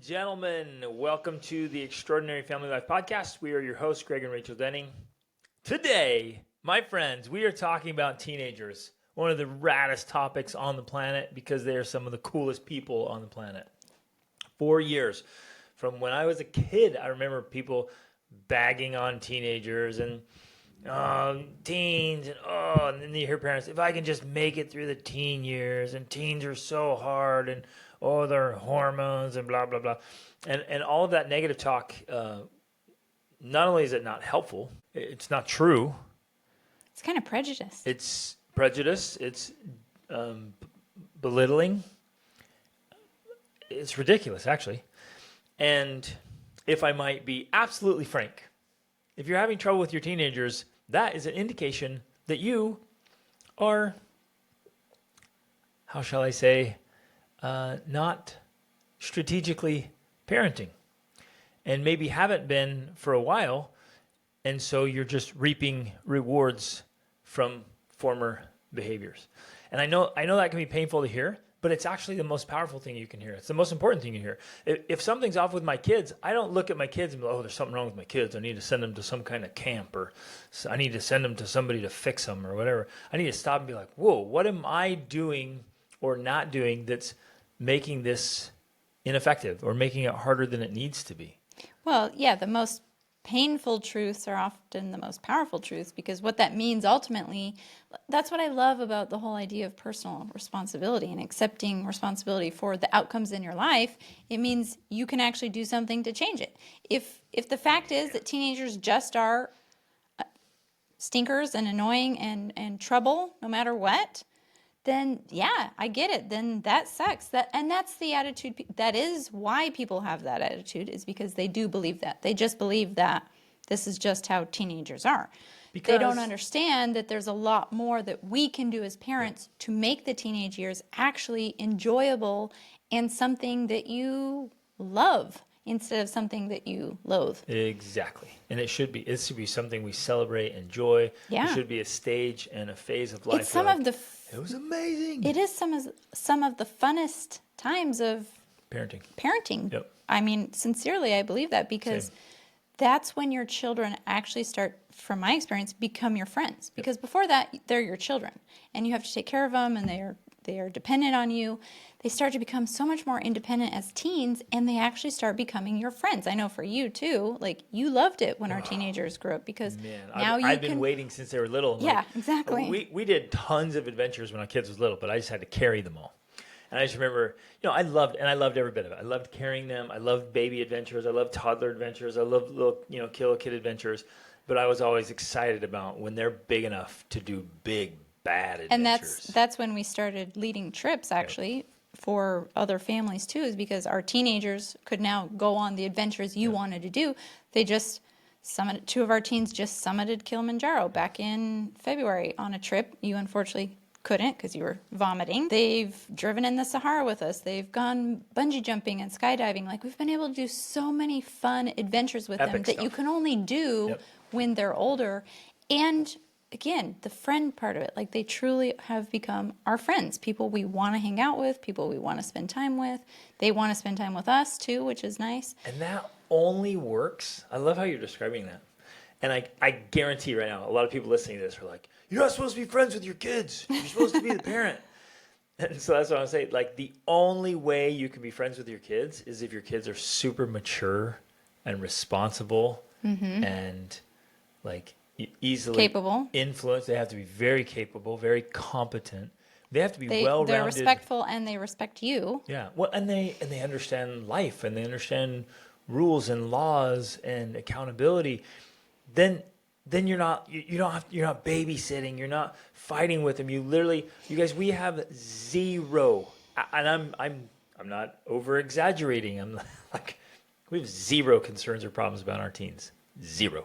and gentlemen, welcome to the Extraordinary Family Life Podcast. We are your hosts, Greg and Rachel Denning. Today, my friends, we are talking about teenagers, one of the raddest topics on the planet because they are some of the coolest people on the planet. 4 years. From when I was a kid, I remember people bagging on teenagers and teens and then you hear parents, if I can just make it through the teen years, and teens are so hard, and their hormones and blah blah blah, and all of that negative talk. Not only is it not helpful, it's not true. It's kind of prejudice. It's prejudice. It's belittling. It's ridiculous, actually. And if I might be absolutely frank, if you're having trouble with your teenagers, that is an indication that you are, how shall I say, not strategically parenting, and maybe haven't been for a while, and so you're just reaping rewards from former behaviors. And I know that can be painful to hear, but it's actually the most powerful thing you can hear. It's the most important thing you hear. If something's off with my kids, I don't look at my kids and go, oh, there's something wrong with my kids. I need to send them to some kind of camp, or I need to send them to somebody to fix them or whatever. I need to stop and be like, whoa, what am I doing or not doing that's making this ineffective or making it harder than it needs to be? Well, yeah, the most painful truths are often the most powerful truths, because what that means ultimately, that's what I love about the whole idea of personal responsibility and accepting responsibility for the outcomes in your life. It means you can actually do something to change it. If the fact is that teenagers just are stinkers and annoying and trouble no matter what, then yeah, I get it. Then that sucks. That's the attitude. That is why people have that attitude, is because they do believe that. They just believe that this is just how teenagers are. Because they don't understand that there's a lot more that we can do as parents to make the teenage years actually enjoyable and something that you love instead of something that you loathe. Exactly. And it should be something we celebrate, enjoy. Yeah. It should be a stage and a phase of life. It's some of the it was amazing. It is some of the funnest times of parenting. Yep. I mean, sincerely, I believe that, because that's when your children actually start, from my experience, become your friends. Because before that, they're your children, and you have to take care of them, and they are dependent on you. They start to become so much more independent as teens, and they actually start becoming your friends. I know for you too, like, you loved it when our teenagers grew up, because I've been waiting since they were little. Yeah, exactly. We did tons of adventures when our kids was little, but I just had to carry them all. And I just remember, I loved every bit of it. I loved carrying them. I loved baby adventures. I loved toddler adventures. I loved little, kiddo kid adventures. But I was always excited about when they're big enough to do big, bad adventures. And that's when we started leading trips, actually, for other families too, is because our teenagers could now go on the adventures you wanted to do. They just summited, 2 of our teens just summited Kilimanjaro back in February on a trip. You unfortunately couldn't because you were vomiting. They've driven in the Sahara with us. They've gone bungee jumping and skydiving. Like, we've been able to do so many fun adventures with them that you can only do when they're older. And again, the friend part of it, like, they truly have become our friends, people we want to hang out with, people we want to spend time with. They want to spend time with us too, which is nice. And that only works. I love how you're describing that. And I guarantee right now, a lot of people listening to this are like, you're not supposed to be friends with your kids. You're supposed to be the parent. And so that's what I'm saying. Like, the only way you can be friends with your kids is if your kids are super mature and responsible and, like, easily capable, influenced. They have to be very capable, very competent. They have to be well-rounded. They're respectful, and they respect you. Yeah. Well, and they understand life, and they understand rules and laws and accountability. Then you're not babysitting. You're not fighting with them. You guys, we have zero. And I'm not over exaggerating. I'm like, we have zero concerns or problems about our teens. Zero.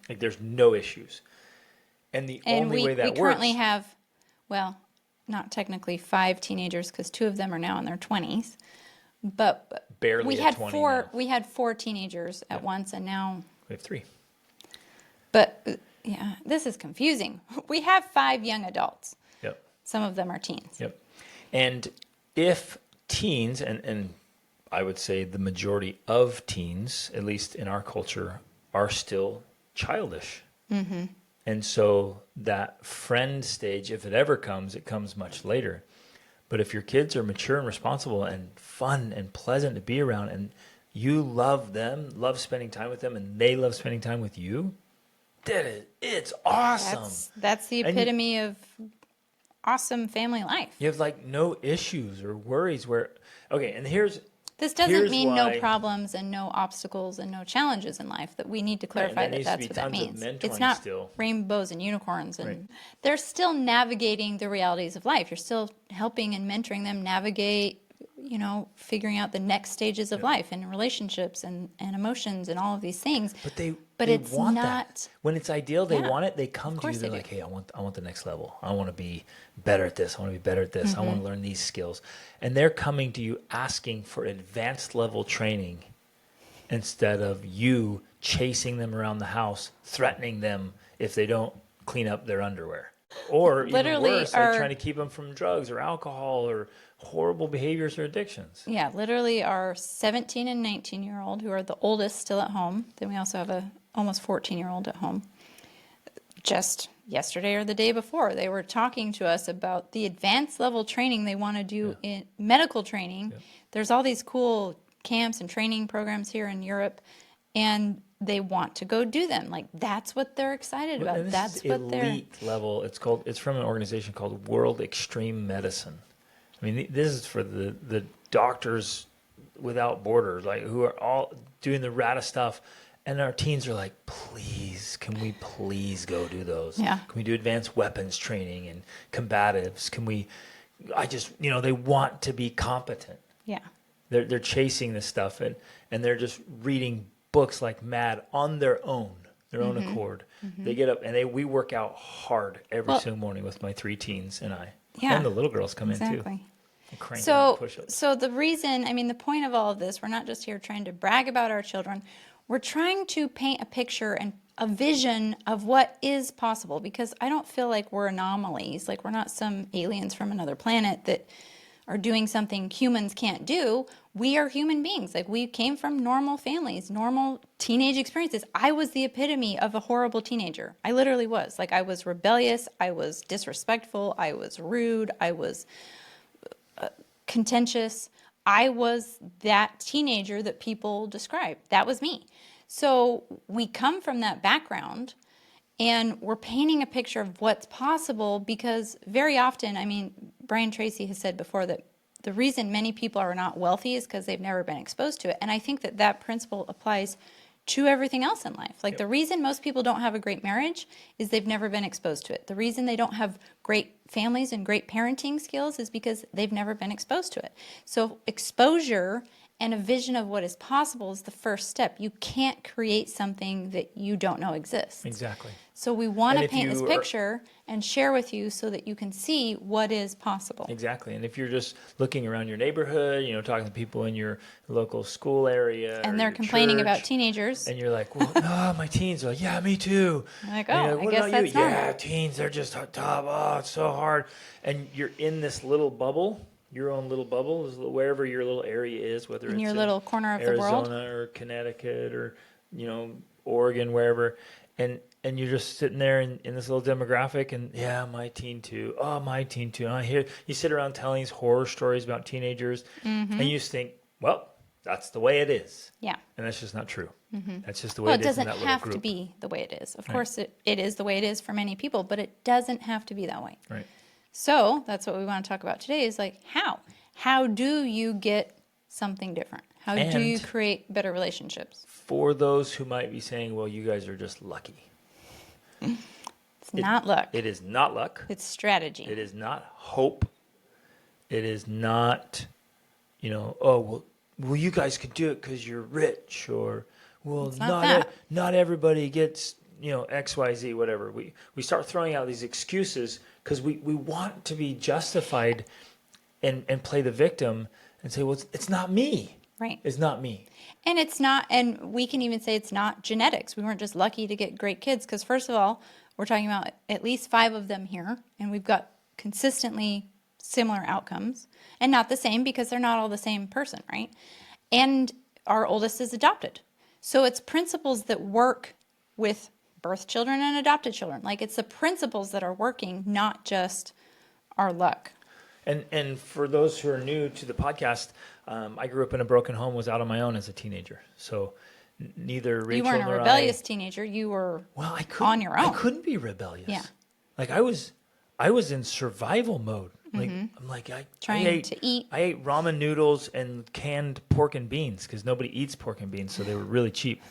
Like, there's no issues. And the only way that works. We currently have, well, not technically 5 teenagers, because 2 of them are now in their 20s, but barely we had 20 4. now. We had 4 teenagers at once, and now We have 3. But yeah, this is confusing. We have 5 young adults. Yep. Some of them are teens. Yep. And if teens, and I would say the majority of teens, at least in our culture, are still childish. Mm-hmm. And so that friend stage, if it ever comes, it comes much later. But if your kids are mature and responsible and fun and pleasant to be around, and you love them, love spending time with them, and they love spending time with you, it's awesome. That's the epitome of awesome family life. You have like no issues or worries and This doesn't mean why, no problems and no obstacles and no challenges in life. That we need to clarify that that's what that means. It's not rainbows and unicorns, and they're still navigating the realities of life. You're still helping and mentoring them navigate, figuring out the next stages of life and relationships and emotions and all of these things. But it's want not that. When it's ideal, they want it. They come to you. They're like, "Hey, I want the next level. I want to be better at this. I want to be better at this. I want to learn these skills." And they're coming to you asking for advanced level training instead of you chasing them around the house, threatening them if they don't clean up their underwear. Or even worse, like trying to keep them from drugs or alcohol or horrible behaviors or addictions. Yeah, literally our 17 and 19-year-old, who are the oldest still at home. Then we also have a almost 14-year-old at home. Just yesterday or the day before, they were talking to us about the advanced level training they want to do in medical training. There's all these cool camps and training programs here in Europe, and they want to go do them. Like, that's what they're excited about. That's what they're elite level. It's from an organization called World Extreme Medicine. I mean, this is for the doctors without borders, like who are all doing the raddest stuff. And our teens are like, please, can we please go do those? Yeah. Can we do advanced weapons training and combatives? They want to be competent. Yeah. They're chasing this stuff and they're just reading books like mad on their own accord. They get up and we work out hard every single morning with my 3 teens and I. Yeah. And the little girls come in too. Exactly. Push-ups. So the reason, the point of all of this, we're not just here trying to brag about our children. We're trying to paint a picture and a vision of what is possible, because I don't feel like we're anomalies. Like, we're not some aliens from another planet that are doing something humans can't do. We are human beings. Like, we came from normal families, normal teenage experiences. I was the epitome of a horrible teenager. I literally was. Like, I was rebellious. I was disrespectful. I was rude. I was contentious. I was that teenager that people describe. That was me. So we come from that background, and we're painting a picture of what's possible, because very often, Brian Tracy has said before that the reason many people are not wealthy is because they've never been exposed to it. And I think that principle applies to everything else in life. Like, the reason most people don't have a great marriage is they've never been exposed to it. The reason they don't have great families and great parenting skills is because they've never been exposed to it. So exposure and a vision of what is possible is the first step. You can't create something that you don't know exists. Exactly. So we want to paint this picture and share with you so that you can see what is possible. Exactly. And if you're just looking around your neighborhood, talking to people in your local school area, and they're complaining about teenagers, and you're like, well, no, my teens are like, yeah, me too. I'm like, I guess that's normal. normal. Yeah, teens, they're just tough. Oh, it's so hard. And you're in this little bubble. Your own little bubble is wherever your little area is, whether it's your little corner of the world, Arizona or Connecticut or Oregon, wherever, and you're just sitting there in this little demographic, and my teen too. Oh, my teen too. And I hear you sit around telling these horror stories about teenagers, and you just think, well, that's the way it is. Yeah, and that's just not true. That's just the way it is in that little group. It doesn't have to be the way it is. Of course, it is the way it is for many people, but it doesn't have to be that way. Right. So that's what we want to talk about today, is like, how do you get something different? How do you create better relationships? For those who might be saying, well, you guys are just lucky. It's not luck. It is not luck. It's strategy. It is not hope. It is not, well, you guys could do it because you're rich, or, well, not everybody gets, X, Y, Z, whatever. We start throwing out these excuses because we want to be justified and play the victim and say, well, it's not me. Right. It's not me. And it's not, and we can even say it's not genetics. We weren't just lucky to get great kids, because first of all, we're talking about at least 5 of them here, and we've got consistently similar outcomes, and not the same, because they're not all the same person, right? And our oldest is adopted. So it's principles that work with birth children and adopted children. Like, it's the principles that are working, not just our luck. And for those who are new to the podcast, I grew up in a broken home, was out on my own as a teenager. So neither Rachel You weren't a nor rebellious teenager. You were I on your own. I couldn't be rebellious. Yeah. Like I was in survival mode. Like I'm like Trying to eat. I ate ramen noodles and canned pork and beans because nobody eats pork and beans, so they were really cheap.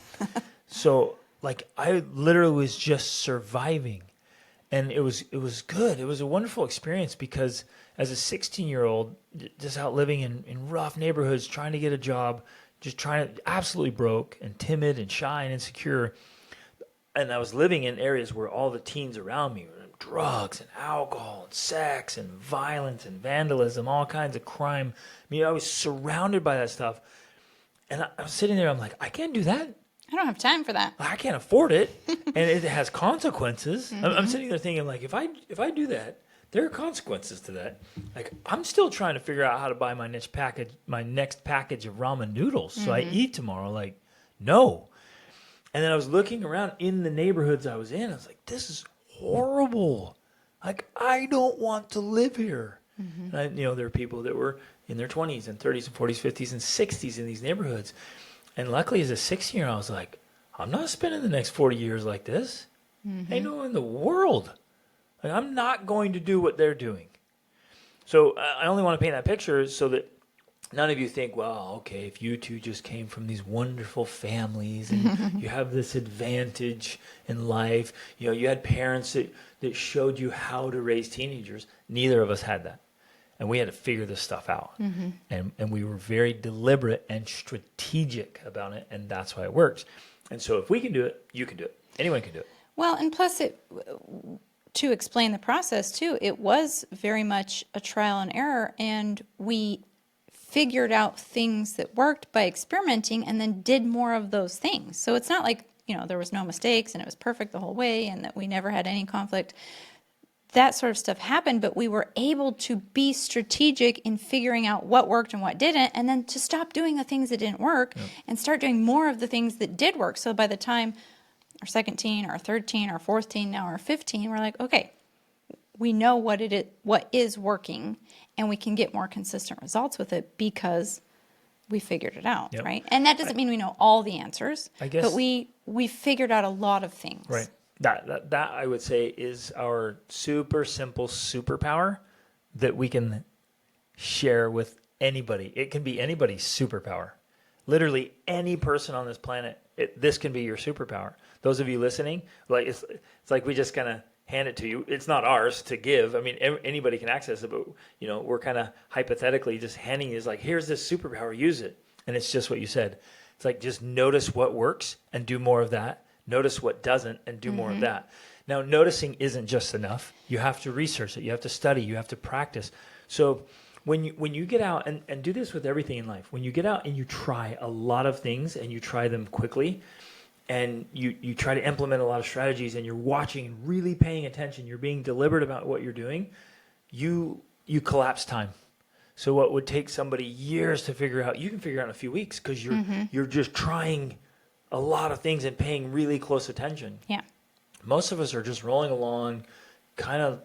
So like I literally was just surviving, and it was good. It was a wonderful experience because as a 16-year-old, just out living in rough neighborhoods, trying to get a job, just trying to absolutely broke and timid and shy and insecure. And I was living in areas where all the teens around me were in drugs and alcohol and sex and violence and vandalism, all kinds of crime. I mean, I was surrounded by that stuff. And I was sitting there, I'm like, I can't do that. I don't have time for that. I can't afford it. And it has consequences. I'm sitting there thinking, like, if I do that, there are consequences to that. Like, I'm still trying to figure out how to buy my next package of ramen noodles so I eat tomorrow. Like, no. And then I was looking around in the neighborhoods I was in. I was like, this is horrible. Like, I don't want to live here. And there are people that were in their 20s and 30s and 40s, 50s and 60s in these neighborhoods. And luckily, as a 16-year-old, I was like, I'm not spending the next 40 years like this. Ain't no in the world. Like, I'm not going to do what they're doing. So I only want to paint that picture so that none of you think, well, okay, if you two just came from these wonderful families and you have this advantage in life, you had parents that showed you how to raise teenagers. Neither of us had that. And we had to figure this stuff out. And we were very deliberate and strategic about it, and that's why it works. And so if we can do it, you can do it. Anyone can do it. Well, and plus to explain the process too, it was very much a trial and error, and we figured out things that worked by experimenting and then did more of those things. So it's not like, there was no mistakes and it was perfect the whole way and that we never had any conflict. That sort of stuff happened, but we were able to be strategic in figuring out what worked and what didn't, and then to stop doing the things that didn't work and start doing more of the things that did work. So by the time our second teen, our third teen, our fourth teen, now our fifth teen, we're like, okay, we know what is working, and we can get more consistent results with it because we figured it out, right? And that doesn't mean we know all the answers, I guess, but we figured out a lot of things. Right. That I would say is our super simple superpower that we can share with anybody. It can be anybody's superpower. Literally any person on this planet, this can be your superpower. Those of you listening, like it's like we just kind of hand it to you. It's not ours to give. I mean, anybody can access it, but we're kind of hypothetically just handing you, like, here's this superpower, use it. And it's just what you said. It's like, just notice what works and do more of that. Notice what doesn't and do more of that. Now, noticing isn't just enough. You have to research it. You have to study. You have to practice. So when you get out, and do this with everything in life, when you get out and you try a lot of things and you try them quickly, and you try to implement a lot of strategies, and you're watching and really paying attention, you're being deliberate about what you're doing, you collapse time. So what would take somebody years to figure out, you can figure out in a few weeks because you're just trying a lot of things and paying really close attention. Yeah. Most of us are just rolling along, kind of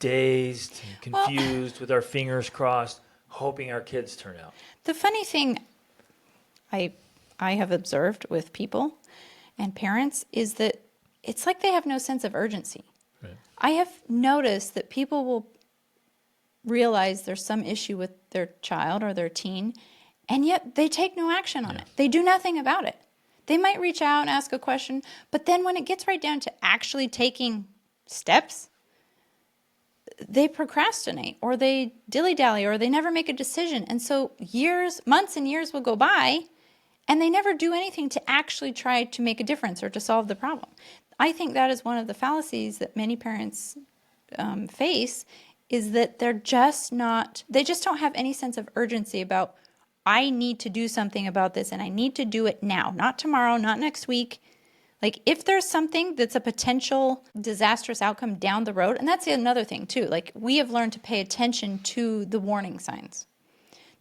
dazed, and confused, with our fingers crossed, hoping our kids turn out. The funny thing I have observed with people and parents is that it's like they have no sense of urgency. Right. I have noticed that people will realize there's some issue with their child or their teen, and yet they take no action on it. They do nothing about it. They might reach out and ask a question, but then when it gets right down to actually taking steps, they procrastinate or they dilly-dally or they never make a decision. And so months and years will go by and they never do anything to actually try to make a difference or to solve the problem. I think that is one of the fallacies that many parents face, is that they just don't have any sense of urgency about, I need to do something about this and I need to do it now, not tomorrow, not next week. Like, if there's something that's a potential disastrous outcome down the road, and that's another thing too, like, we have learned to pay attention to the warning signs,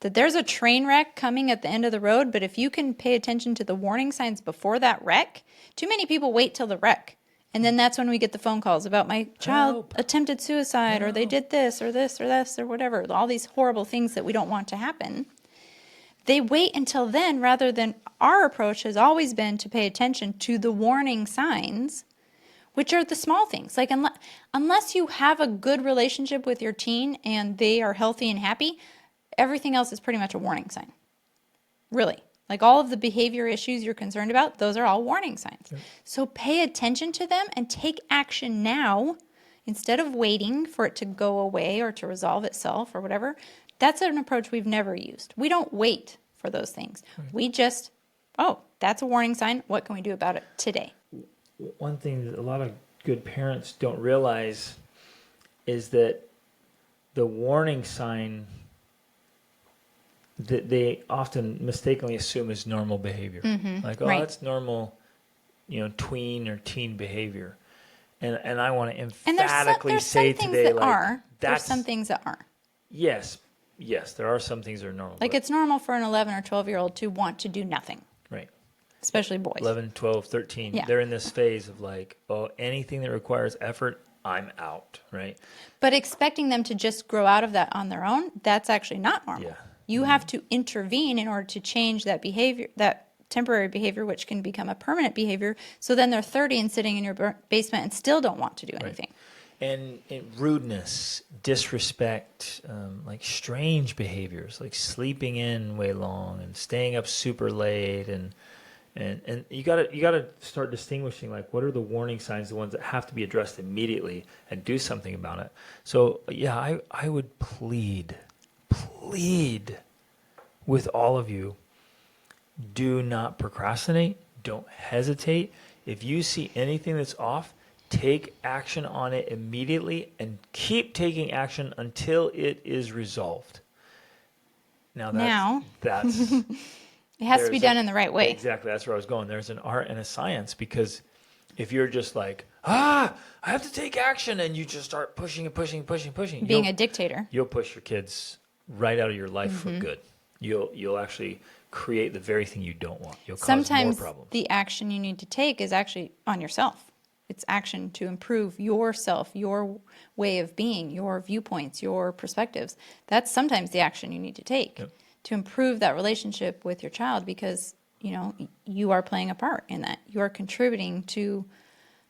that there's a train wreck coming at the end of the road, but if you can pay attention to the warning signs before that wreck, too many people wait till the wreck. And then that's when we get the phone calls about my child attempted suicide, or they did this or this or this or whatever, all these horrible things that we don't want to happen. They wait until then, rather than our approach has always been to pay attention to the warning signs, which are the small things. Like unless you have a good relationship with your teen and they are healthy and happy, everything else is pretty much a warning sign. Really. Like all of the behavior issues you're concerned about, those are all warning signs. Yep. So pay attention to them and take action now instead of waiting for it to go away or to resolve itself or whatever. That's an approach we've never used. We don't wait for those things. Right. We just, that's a warning sign. What can we do about it today? One thing that a lot of good parents don't realize is that the warning sign that they often mistakenly assume is normal behavior. Mm-hmm. Like, that's normal, tween or teen behavior. And I want to emphatically say today, there's some things that aren't. Yes, there are some things that are normal. Like it's normal for an 11 or 12-year-old to want to do nothing. Right. Especially boys. 11, 12, 13. Yeah. They're in this phase of anything that requires effort, I'm out, right? But expecting them to just grow out of that on their own, that's actually not normal. Yeah. You have to intervene in order to change that behavior, that temporary behavior, which can become a permanent behavior. So then they're 30 and sitting in your basement and still don't want to do anything. Right. And rudeness, disrespect, like strange behaviors, like sleeping in way long and staying up super late, and you gotta start distinguishing what are the warning signs, the ones that have to be addressed immediately and do something about it. So I would plead with all of you, do not procrastinate, don't hesitate. If you see anything that's off, take action on it immediately and keep taking action until it is resolved. Now that's it has to be done in the right way. Exactly, that's where I was going. There's an art and a science, because if you're just I have to take action, and you just start pushing, being a dictator, you'll push your kids right out of your life for good. You'll actually create the very thing you don't want. You'll cause more problems. Sometimes the action you need to take is actually on yourself. It's action to improve yourself, your way of being, your viewpoints, your perspectives. That's sometimes the action you need to take to improve that relationship with your child, because you are playing a part in that. You are contributing to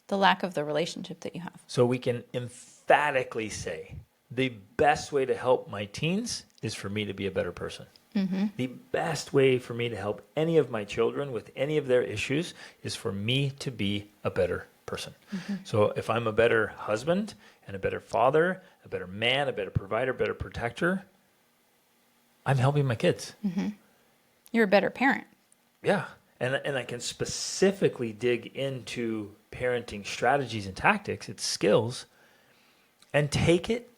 the lack of the relationship that you have. So we can emphatically say the best way to help my teens is for me to be a better person. Mm-hmm. The best way for me to help any of my children with any of their issues is for me to be a better person. Mm-hmm. So if I'm a better husband and a better father, a better man, a better provider, better protector, I'm helping my kids. Mm-hmm. You're a better parent. Yeah. And I can specifically dig into parenting strategies and tactics, its skills, and take it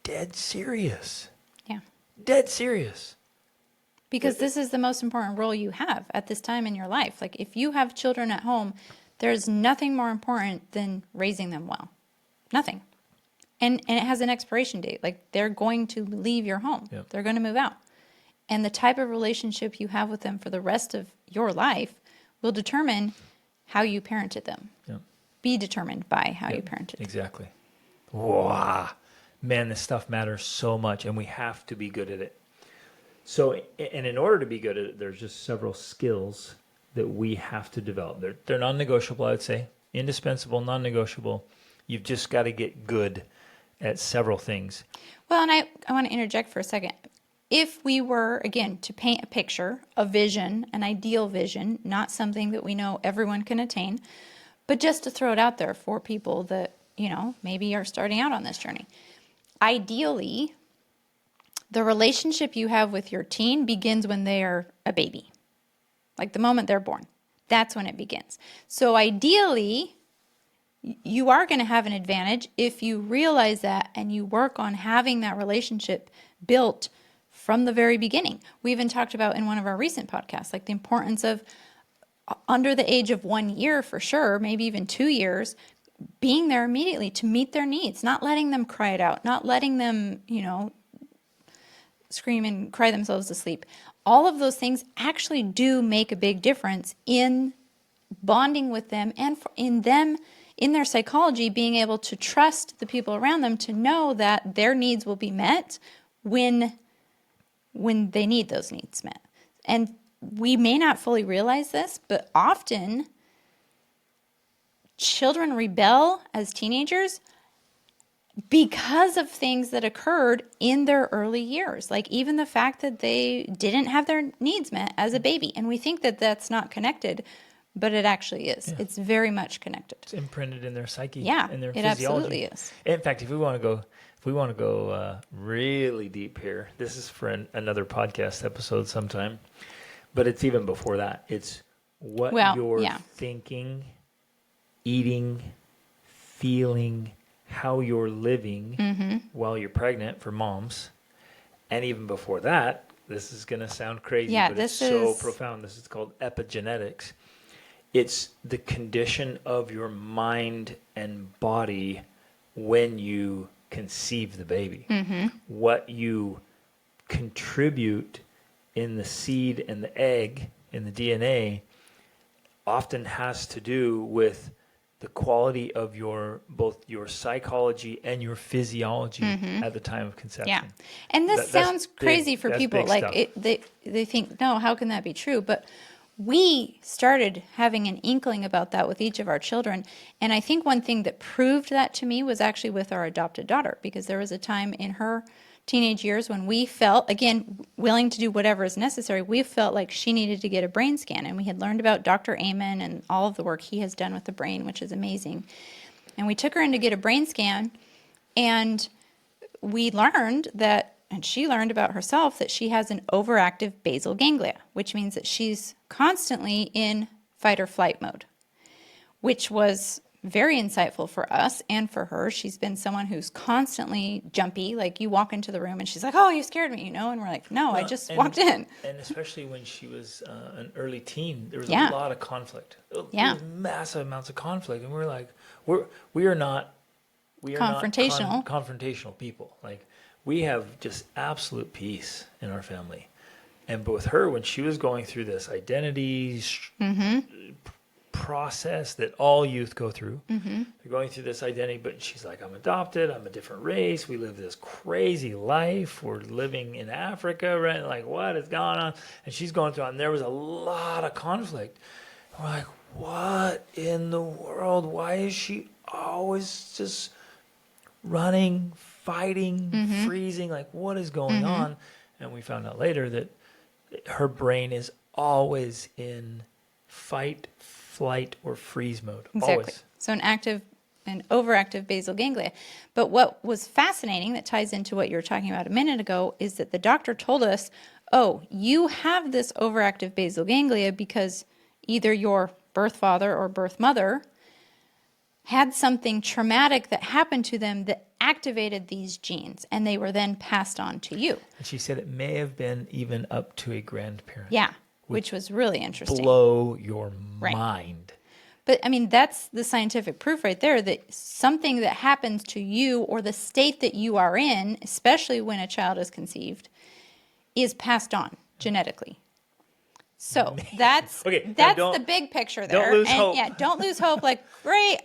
dead serious. Yeah. Dead serious. Because this is the most important role you have at this time in your life. Like if you have children at home, there's nothing more important than raising them well. Nothing. And it has an expiration date. Like they're going to leave your home. Yep. They're going to move out. And the type of relationship you have with them for the rest of your life will determine how you parented them. Yep. Be determined by how you parented them. Exactly. Wow. Man, this stuff matters so much, and we have to be good at it. So, and in order to be good at it, there's just several skills that we have to develop. They're non-negotiable, I would say. Indispensable, non-negotiable. You've just got to get good at several things. Well, and I want to interject for a second. If we were, again, to paint a picture, a vision, an ideal vision, not something that we know everyone can attain, but just to throw it out there for people that, maybe are starting out on this journey. Ideally, the relationship you have with your teen begins when they are a baby. Like the moment they're born. That's when it begins. So ideally, you are going to have an advantage if you realize that and you work on having that relationship built from the very beginning. We even talked about in one of our recent podcasts, like the importance of under the age of 1 year for sure, maybe even 2 years, being there immediately to meet their needs, not letting them cry it out, not letting them, scream and cry themselves to sleep. All of those things actually do make a big difference in bonding with them and in their psychology, being able to trust the people around them to know that their needs will be met when they need those needs met. And we may not fully realize this, but often children rebel as teenagers because of things that occurred in their early years, like even the fact that they didn't have their needs met as a baby. And we think that that's not connected, but it actually is. Yeah. It's very much connected. It's imprinted in their psyche, yeah, in their it physiology. Absolutely is. In fact, if we want to go really deep here, this is for another podcast episode sometime, but it's even before that. It's what you're thinking, eating, feeling, how you're living while you're pregnant for moms. And even before that, this is going to sound crazy, but it's so profound. This is called epigenetics. It's the condition of your mind and body when you conceive the baby. What you contribute in the seed and the egg, in the DNA, often has to do with the quality of both your psychology and your physiology at the time of conception. Yeah. And this sounds crazy for people. Like they think, no, how can that be true? But we started having an inkling about that with each of our children. And I think one thing that proved that to me was actually with our adopted daughter, because there was a time in her teenage years when we felt, again, willing to do whatever is necessary, we felt like she needed to get a brain scan. And we had learned about Dr. Amen and all of the work he has done with the brain, which is amazing. And we took her in to get a brain scan, and we learned that, and she learned about herself, that she has an overactive basal ganglia, which means that she's constantly in fight or flight mode, which was very insightful for us and for her. She's been someone who's constantly jumpy. Like, you walk into the room and she's like, oh, you scared me, And we're like, no, I just walked in. And especially when she was an early teen, there was a lot of conflict. There was massive amounts of conflict. And we're like, we are not confrontational. Confrontational people. Like, we have just absolute peace in our family. And with her, when she was going through this identity process that all youth go through, they're going through this identity, but she's like, I'm adopted, I'm a different race, we live this crazy life, we're living in Africa, right? Like, what is going on? And she's going through, and there was a lot of conflict. We're like, what in the world? Why is she always just running, fighting, freezing? Like, what is going on? And we found out later that her brain is always in fight, flight, or freeze mode. Exactly. Always. So an overactive basal ganglia. But what was fascinating, that ties into what you were talking about a minute ago, is that the doctor told us, oh, you have this overactive basal ganglia because either your birth father or birth mother had something traumatic that happened to them that activated these genes, and they were then passed on to you. And she said it may have been even up to a grandparent. Yeah, which was really interesting. Blow your mind. But I mean, that's the scientific proof right there, that something that happens to you or the state that you are in, especially when a child is conceived, is passed on genetically. So that's the big picture there. Don't lose hope. Yeah, don't lose hope. Like, great,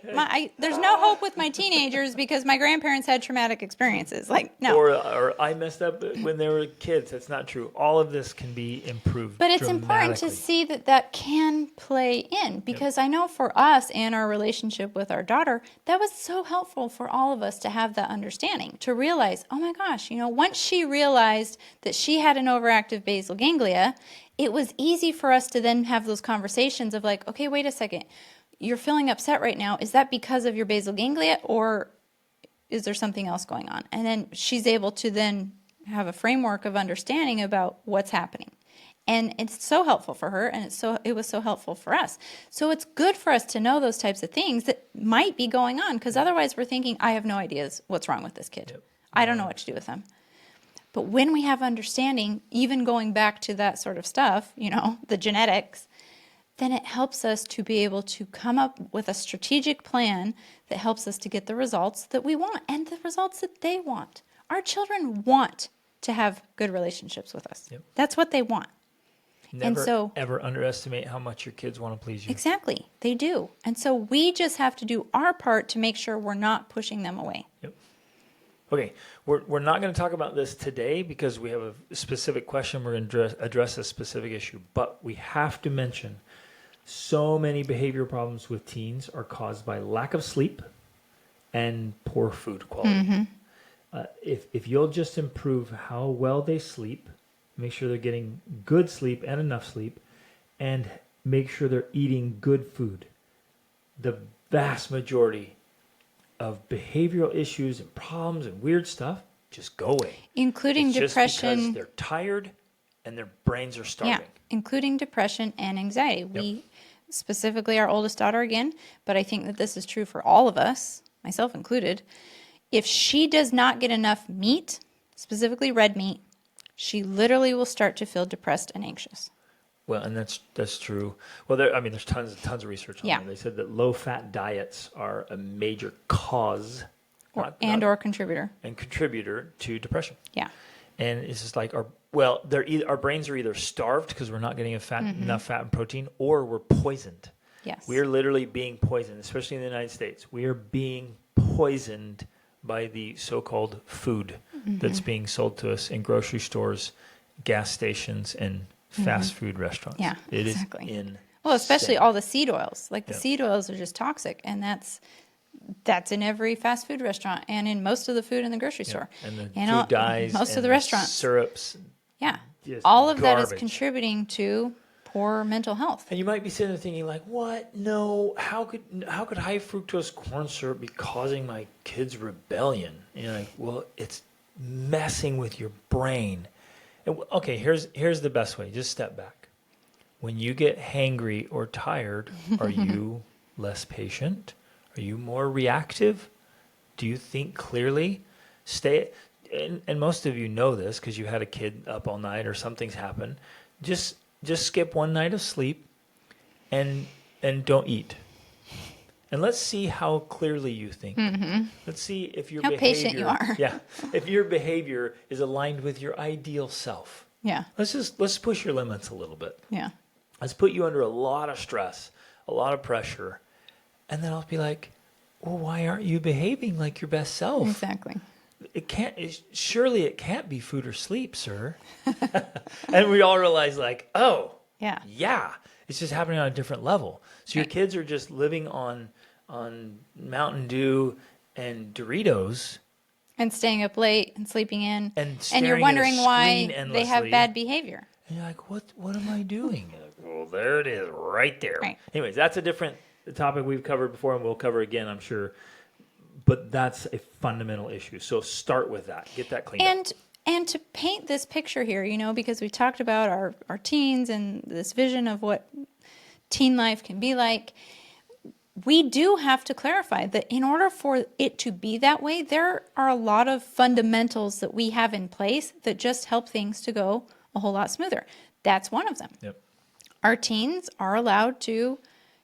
there's no hope with my teenagers because my grandparents had traumatic experiences. Like, no. Or I messed up when they were kids. That's not true. All of this can be improved. But it's important to see that can play in, because I know for us and our relationship with our daughter, that was so helpful for all of us to have that understanding, to realize, oh my gosh, once she realized that she had an overactive basal ganglia, it was easy for us to then have those conversations of like, okay, wait a second, you're feeling upset right now. Is that because of your basal ganglia, or is there something else going on? And then she's able to then have a framework of understanding about what's happening. And it's so helpful for her, and it was so helpful for us. So it's good for us to know those types of things that might be going on, because otherwise we're thinking, I have no idea what's wrong with this kid. Yep. I don't know what to do with them. But when we have understanding, even going back to that sort of stuff, the genetics, then it helps us to be able to come up with a strategic plan that helps us to get the results that we want and the results that they want. Our children want to have good relationships with us. Yep. That's what they want. Never ever underestimate how much your kids want to please you. Exactly. They do. And so we just have to do our part to make sure we're not pushing them away. Yep. Okay, we're not going to talk about this today because we have a specific question. We're going to address a specific issue, but we have to mention so many behavior problems with teens are caused by lack of sleep and poor food quality. If you'll just improve how well they sleep, make sure they're getting good sleep and enough sleep, and make sure they're eating good food, the vast majority of behavioral issues and problems and weird stuff just go away. Including It's depression. Just because they're tired and their brains are starving. Yeah, including depression and anxiety. We, specifically our oldest daughter again, but I think that this is true for all of us, myself included. If she does not get enough meat, specifically red meat, she literally will start to feel depressed and anxious. Well, and that's true. Well, there's tons of research on that. They said that low-fat diets are a major cause Or contributor. And contributor to depression. Yeah. And it's just like our brains are either starved because we're not getting enough fat and protein, or we're poisoned. Yes. We are literally being poisoned, especially in the United States. We are being poisoned by the so-called food that's being sold to us in grocery stores, gas stations, and fast food restaurants. Yeah, it exactly. is insane. Well, especially all the seed oils. Like the seed oils are just toxic, and that's in every fast food restaurant and in most of the food in the grocery store. And the food dyes, most of and the restaurants. Syrups. Yeah. Just All of that garbage. is contributing to poor mental health. And you might be sitting there thinking, like, what? No, how could high fructose corn syrup be causing my kids rebellion? And you're like, well, it's messing with your brain. And, okay, here's the best way. Just step back. When you get hangry or tired, are you less patient? Are you more reactive? Do you think clearly? And most of you know this because you had a kid up all night or something's happened. Just skip one night of sleep and don't eat. And let's see how clearly you think. Let's see if your How behavior, patient you are. if your behavior is aligned with your ideal self. Yeah. Let's push your limits a little bit. Yeah. Let's put you under a lot of stress, a lot of pressure, and then I'll be like, well, why aren't you behaving like your best self? Exactly. Surely it can't be food or sleep, sir. And we all realize, like, oh, yeah, it's just happening on a different level. So your kids are just living on Mountain Dew and Doritos. And staying up late and sleeping in. And you're wondering why endlessly. they have bad behavior. And you're like, what am I doing? You're like, well, there it is, right there. Right. Anyways, that's a different topic we've covered before, and we'll cover again, I'm sure. But that's a fundamental issue. So start with that. Get that cleaned up. And to paint this picture here, because we talked about our teens and this vision of what teen life can be like, we do have to clarify that in order for it to be that way, there are a lot of fundamentals that we have in place that just help things to go a whole lot smoother. That's one of them. Yep. Our teens are allowed to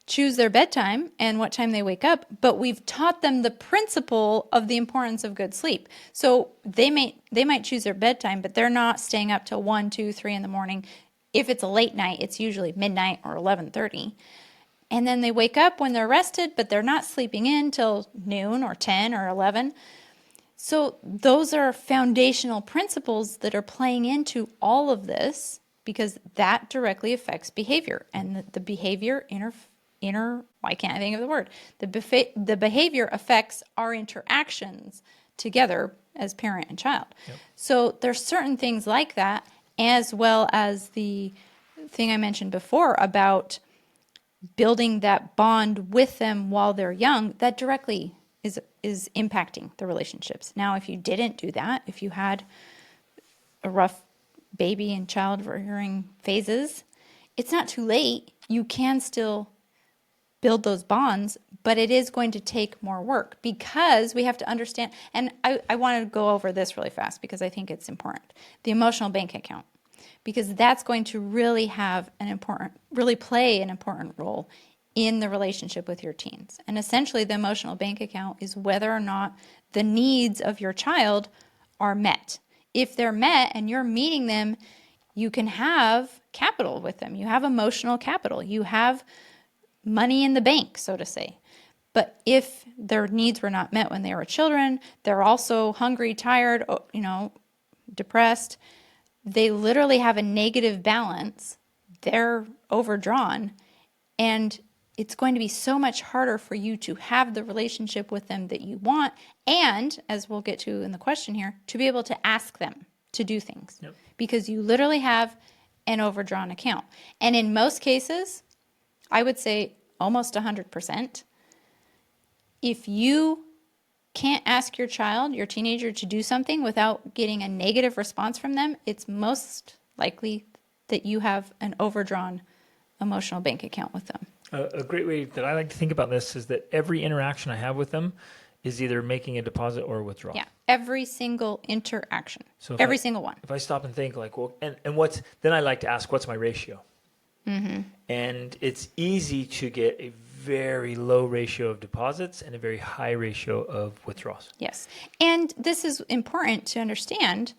choose their bedtime and what time they wake up, but we've taught them the principle of the importance of good sleep. So they might choose their bedtime, but they're not staying up till 1, 2, 3 in the morning. If it's a late night, it's usually midnight or 11:30. And then they wake up when they're rested, but they're not sleeping in till noon or 10 or 11. So those are foundational principles that are playing into all of this because that directly affects behavior. And the behavior why can't I think of the word? The behavior affects our interactions together as parent and child. Yep. So there's certain things like that, as well as the thing I mentioned before about building that bond with them while they're young, that directly is impacting the relationships. Now, if you didn't do that, if you had a rough baby and child rearing phases, it's not too late. You can still build those bonds, but it is going to take more work because we have to understand, and I want to go over this really fast because I think it's important, the emotional bank account, because that's going to really play an important role in the relationship with your teens. And essentially the emotional bank account is whether or not the needs of your child are met. if they're met and you're meeting them, you can have capital with them. You have emotional capital. You have money in the bank, so to say. But if their needs were not met when they were children, they're also hungry, tired, depressed. They literally have a negative balance. They're overdrawn. And it's going to be so much harder for you to have the relationship with them that you want. And, as we'll get to in the question here, to be able to ask them to do things. Yep. Because you literally have an overdrawn account. And in most cases, I would say almost 100%, if you can't ask your child, your teenager, to do something without getting a negative response from them, it's most likely that you have an overdrawn emotional bank account with them. A great way that I like to think about this is that every interaction I have with them is either making a deposit or a withdrawal. Yeah, every single interaction, So every single one. If I stop and think like, well, and then I like to ask, what's my ratio? Mm-hmm. And it's easy to get a very low ratio of deposits and a very high ratio of withdrawals. Yes. And this is important to understand.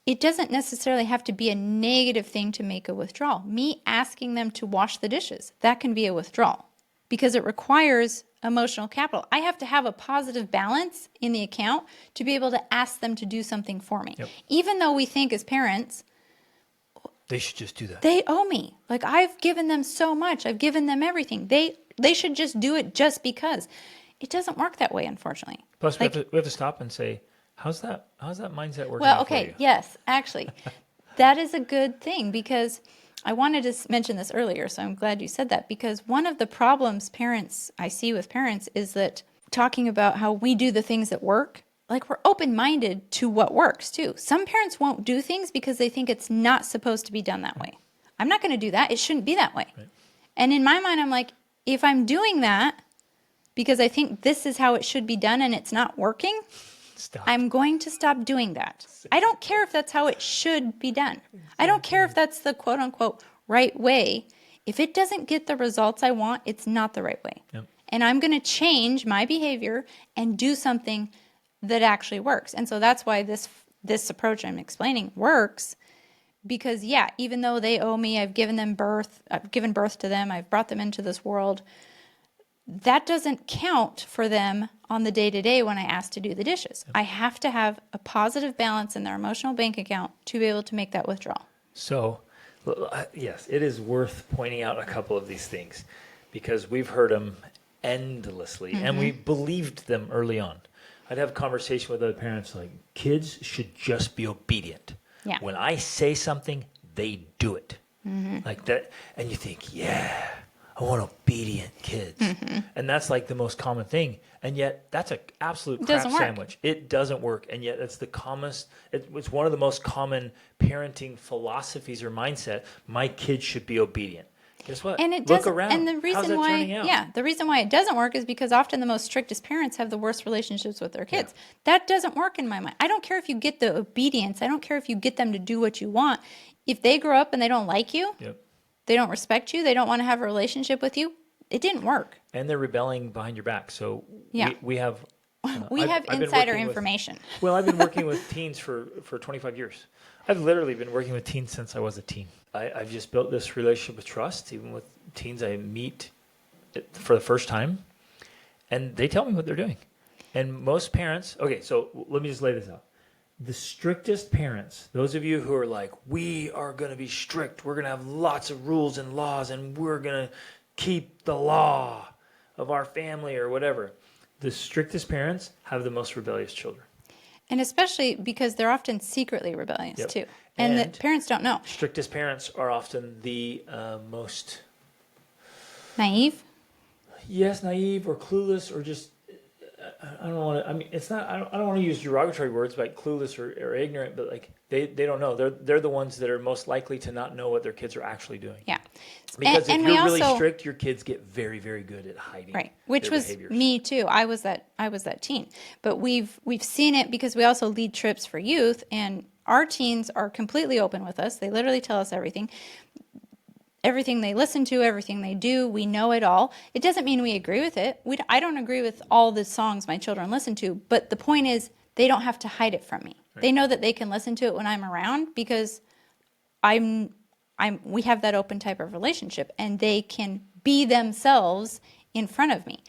It doesn't necessarily have to be a negative thing to make a withdrawal. Me asking them to wash the dishes, that can be a withdrawal because it requires emotional capital. I have to have a positive balance in the account to be able to ask them to do something for me. Yep. Even though we think as parents, they should just do that. They owe me. Like, I've given them so much. I've given them everything. They should just do it just because. It doesn't work that way, unfortunately. Plus, we have to stop and say, how's that mindset working? Well, out for okay, you? Yes, actually, that is a good thing because I wanted to mention this earlier, so I'm glad you said that, because one of the problems I see with parents is that talking about how we do the things that work, like we're open-minded to what works too. Some parents won't do things because they think it's not supposed to be done that way. I'm not going to do that. It shouldn't be that way. Right. And in my mind, I'm like, if I'm doing that because I think this is how it should be done and it's not working, I'm going to stop doing that. I don't care if that's how it should be done. I don't care if that's the quote-unquote right way. If it doesn't get the results I want, it's not the right way. Yep. And I'm going to change my behavior and do something that actually works. And so that's why this approach I'm explaining works, because even though they owe me, I've given birth to them, I've brought them into this world, that doesn't count for them on the day-to-day when I ask to do the dishes. Yep. I have to have a positive balance in their emotional bank account to be able to make that withdrawal. So, yes, it is worth pointing out a couple of these things because we've heard them endlessly and we believed them early on. I'd have a conversation with other parents like, kids should just be obedient. Yeah. When I say something, they do it. Like that. And you think, yeah, I want obedient kids. And that's like the most common thing. And yet that's an absolute crap sandwich. It doesn't work. And yet it's it's one of the most common parenting philosophies or mindset. My kids should be obedient. Guess what? And it Look doesn't, around. and the reason How's that why, turning out? the reason why it doesn't work is because often the most strictest parents have the worst relationships with their kids. Yeah. That doesn't work in my mind. I don't care if you get the obedience. I don't care if you get them to do what you want. If they grow up and they don't like you, they don't respect you, they don't want to have a relationship with you, it didn't work. And they're rebelling behind your back. So we have insider information. I've been working with teens for 25 years. I've literally been working with teens since I was a teen. I've just built this relationship of trust, even with teens I meet for the first time, and they tell me what they're doing. And most parents, okay, so let me just lay this out. The strictest parents, those of you who are like, we are going to be strict, we're going to have lots of rules and laws, and we're going to keep the law of our family or whatever. The strictest parents have the most rebellious children. And especially because they're often secretly rebellious too. And the parents don't know. Strictest parents are often the most... Naive? Yes, naive or clueless or just... I don't want to... I mean, it's not... I don't want to use derogatory words like clueless or ignorant, but like they don't know. They're the ones that are most likely to not know what their kids are actually doing. Yeah. Because if you're really strict, your kids get very, very good at hiding. Right. Which was behaviors. Me too. I was that teen. But we've seen it because we also lead trips for youth, and our teens are completely open with us. They literally tell us everything. Everything they listen to, everything they do, we know it all. It doesn't mean we agree with it. I don't agree with all the songs my children listen to, but the point is they don't have to hide it from me. They know that they can listen to it when I'm around because we have that open type of relationship, and they can be themselves in front of me.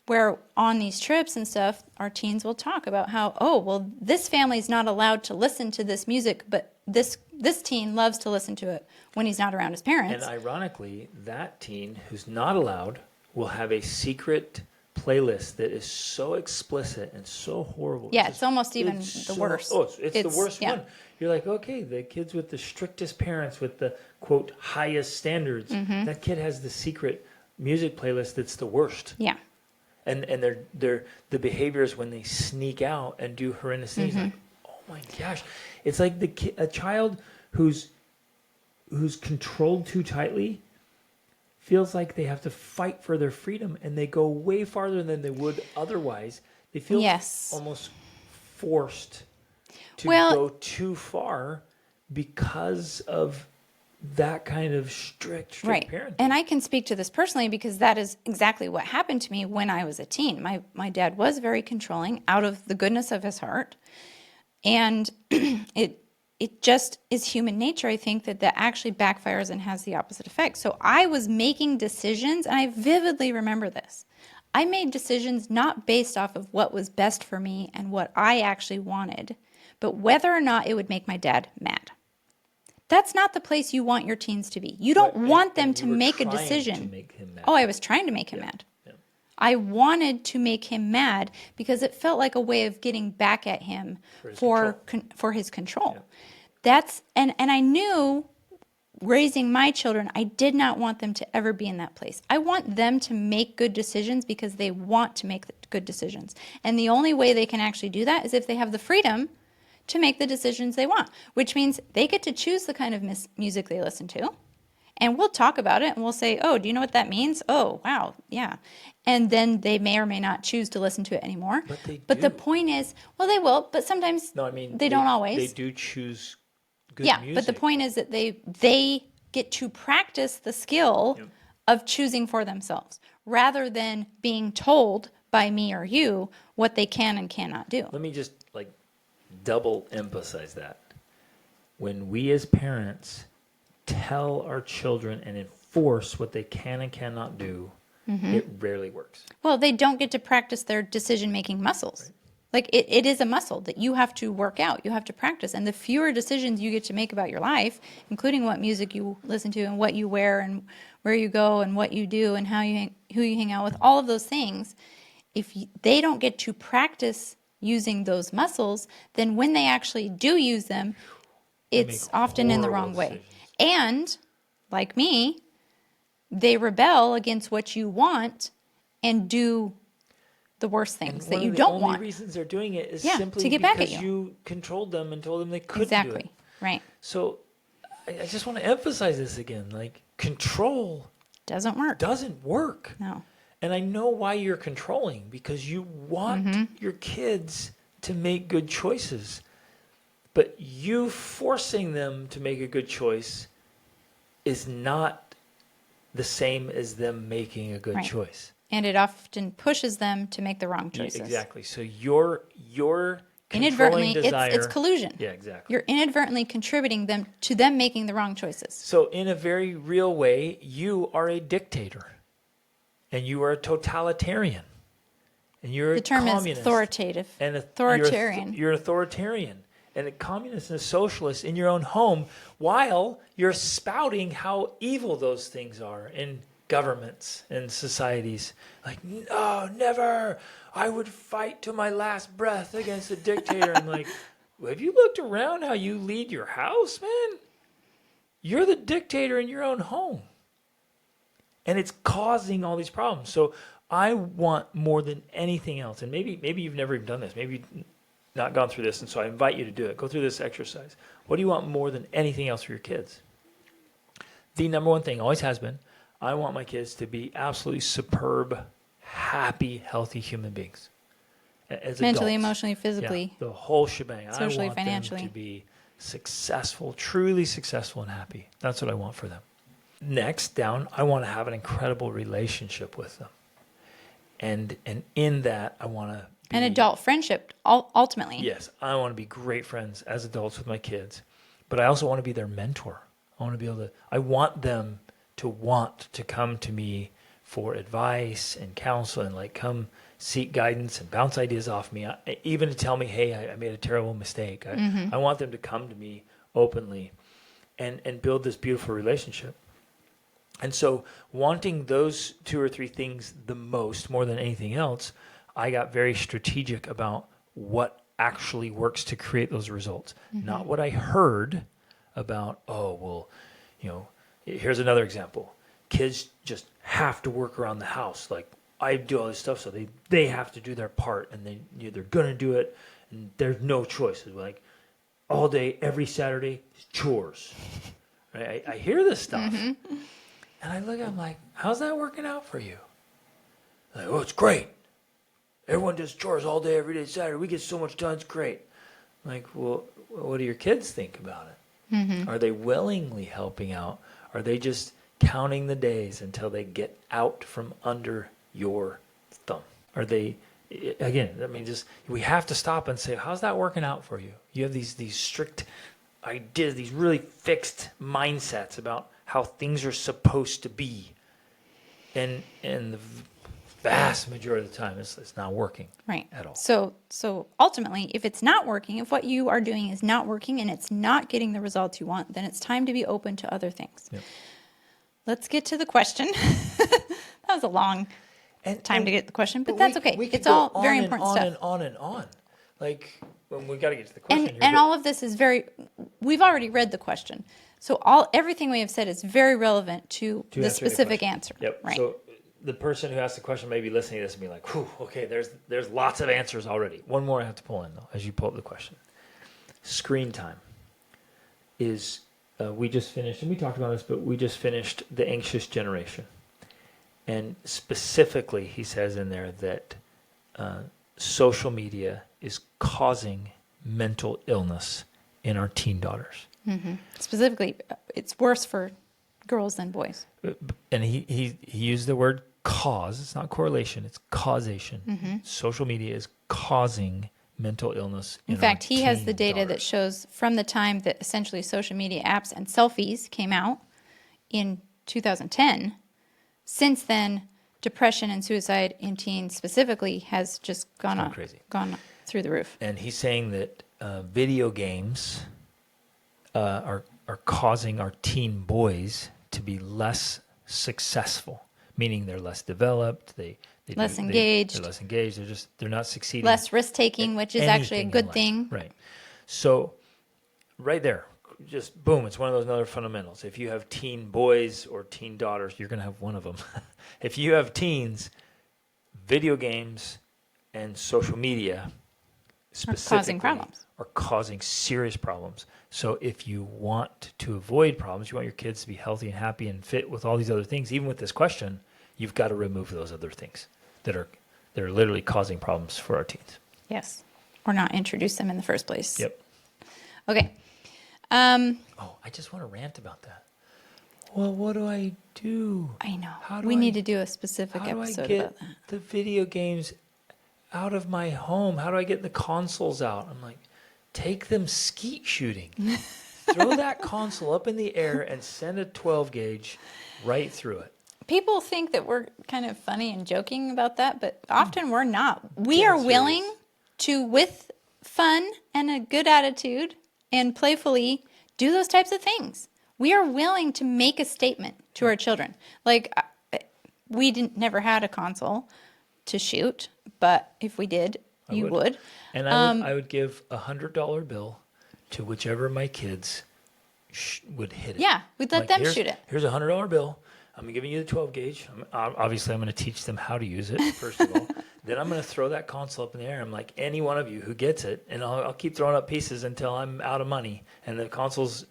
Where on these trips and stuff, our teens will talk about how, oh, well, this family's not allowed to listen to this music, but this teen loves to listen to it when he's not around his parents. And ironically, that teen who's not allowed will have a secret playlist that is so explicit and so horrible. Yeah, it's almost even the worst. Oh, it's the worst yeah. one. You're like, okay, the kids with the strictest parents, with the, quote, highest standards, that kid has the secret music playlist that's the worst. Yeah. And they're the behaviors when they sneak out and do horrendous things, like, oh my gosh. It's like a child who's controlled too tightly feels like they have to fight for their freedom, and they go way farther than they would otherwise. They feel almost forced to go too far because of that kind of strict parenting. And I can speak to this personally because that is exactly what happened to me when I was a teen. My dad was very controlling out of the goodness of his heart. And it just is human nature, I think, that actually backfires and has the opposite effect. So I was making decisions, and I vividly remember this. I made decisions not based off of what was best for me and what I actually wanted, but whether or not it would make my dad mad. That's not the place you want your teens to be. You don't want them to make a decision. To make him mad. Oh, I was trying to make him mad. Yeah. I wanted to make him mad because it felt like a way of getting back at him for his control. Yeah. That's and I knew raising my children, I did not want them to ever be in that place. I want them to make good decisions because they want to make good decisions. And the only way they can actually do that is if they have the freedom to make the decisions they want, which means they get to choose the kind of music they listen to. And we'll talk about it and we'll say, oh, do you know what that means? Oh, wow, yeah. And then they may or may not choose to listen to it anymore. But the point is, well, they will, but sometimes they don't always. They do choose good music. But the point is that they get to practice the skill of choosing for themselves rather than being told by me or you what they can and cannot do. Let me just double emphasize that. When we as parents tell our children and enforce what they can and cannot do, it rarely works. Well, they don't get to practice their decision-making muscles. Right. Like it is a muscle that you have to work out, you have to practice. And the fewer decisions you get to make about your life, including what music you listen to and what you wear and where you go and what you do and who you hang out with, all of those things, they don't get to practice using those muscles, then when they actually do use them, it's often in the wrong way. And, like me, they rebel against what you want and do the worst things that you don't want. The only reasons they're doing it is simply to get back at because you controlled them and told them they couldn't do it. Right. So I just want to emphasize this again. Control doesn't work. No. And I know why you're controlling, because you want your kids to make good choices. But you forcing them to make a good choice is not the same as them making a good choice. And it often pushes them to make the wrong choices. Exactly. So your inadvertently, desire, it's collusion. Yeah, exactly. You're inadvertently contributing to them making the wrong choices. So in a very real way, you are a dictator. And you are a totalitarian. And you're a communist. The term is authoritative. And authoritarian. You're authoritarian. And a communist and a socialist in your own home, while you're spouting how evil those things are in governments and societies. No, never. I would fight to my last breath against a dictator. I'm like, have you looked around how you lead your house, man? You're the dictator in your own home. And it's causing all these problems. So I want more than anything else, and maybe you've never even done this. Maybe you've not gone through this, and so I invite you to do it. Go through this exercise. What do you want more than anything else for your kids? The number one thing always has been, I want my kids to be absolutely superb, happy, healthy human beings. As mentally, adults. emotionally, physically. Yeah, the whole shebang. Socially, I want financially. them to be successful, truly successful and happy. That's what I want for them. Next down, I want to have an incredible relationship with them. And in that, I want to an adult friendship ultimately. Yes, I want to be great friends as adults with my kids, but I also want to be their mentor. I want them to want to come to me for advice and counsel and like come seek guidance and bounce ideas off me, even to tell me, hey, I made a terrible mistake. I want them to come to me openly and build this beautiful relationship. And so wanting those 2 or 3 things the most, more than anything else, I got very strategic about what actually works to create those results. Not what I heard about, here's another example. Kids just have to work around the house. Like, I do all this stuff, so they have to do their part, and they're going to do it, and there's no choice. It's like all day, every Saturday, chores. Right? I hear this stuff, and I look at them like, how's that working out for you? Like, oh, it's great. Everyone does chores all day, every day, Saturday. We get so much done. It's great. I'm like, well, what do your kids think about it? Are they willingly helping out? Are they just counting the days until they get out from under your thumb? Are they, again, we have to stop and say, how's that working out for you? You have these strict ideas, these really fixed mindsets about how things are supposed to be. And the vast majority of the time, it's not working at all. So ultimately, if it's not working, if what you are doing is not working and it's not getting the results you want, then it's time to be open to other things. Yep. Let's get to the question. That was a long time to get the question, but that's okay. It's all very important stuff. And on and on. Like, when we got to get to the question. And all of this is we've already read the question. So everything we have said is very relevant to the specific answer. Yep. Right. So the person who asked the question may be listening to this and be like, whew, okay, there's lots of answers already. One more I have to pull in, though, as you pull up the question. Screen time is, we just finished, and we talked about this, but we just finished the anxious generation. And specifically, he says in there that social media is causing mental illness in our teen daughters. Specifically, it's worse for girls than boys. And he used the word cause. It's not correlation, it's causation. Social media is causing mental illness in fact, he has teen the data that daughters. shows from the time that essentially social media apps and selfies came out in 2010, since then, depression and suicide in teens specifically has just gone through the roof. And he's saying that video games are causing our teen boys to be less successful, meaning they're less developed, they're less engaged. They're not succeeding. Less risk taking, which is actually a good thing. Right. So right there, just boom, it's one of those other fundamentals. If you have teen boys or teen daughters, you're going to have one of them. If you have teens, video games and social media specifically are causing serious problems. So if you want to avoid problems, you want your kids to be healthy and happy and fit with all these other things, even with this question, you've got to remove those other things that are literally causing problems for our teens. Yes. Or not introduce them in the first place. Yep. Okay. I just want to rant about that. Well, what do I do? I know. We need to do a specific episode about that. How do I get the video games out of my home? How do I get the consoles out? I'm like, take them skeet shooting. Throw that console up in the air and send a 12 gauge right through it. People think that we're kind of funny and joking about that, but often we're not. We are willing to, with fun and a good attitude and playfully, do those types of things. We are willing to make a statement to our children. Like, we never had a console to shoot, but if we did, you would. And I would give $100 bill to whichever of my kids would hit it. Yeah, we'd let them shoot it. Here's a $100 bill. I'm giving you the 12 gauge. Obviously, I'm going to teach them how to use it, first of all. Then I'm going to throw that console up in the air. I'm like, any one of you who gets it, and I'll keep throwing up pieces until I'm out of money. And the console's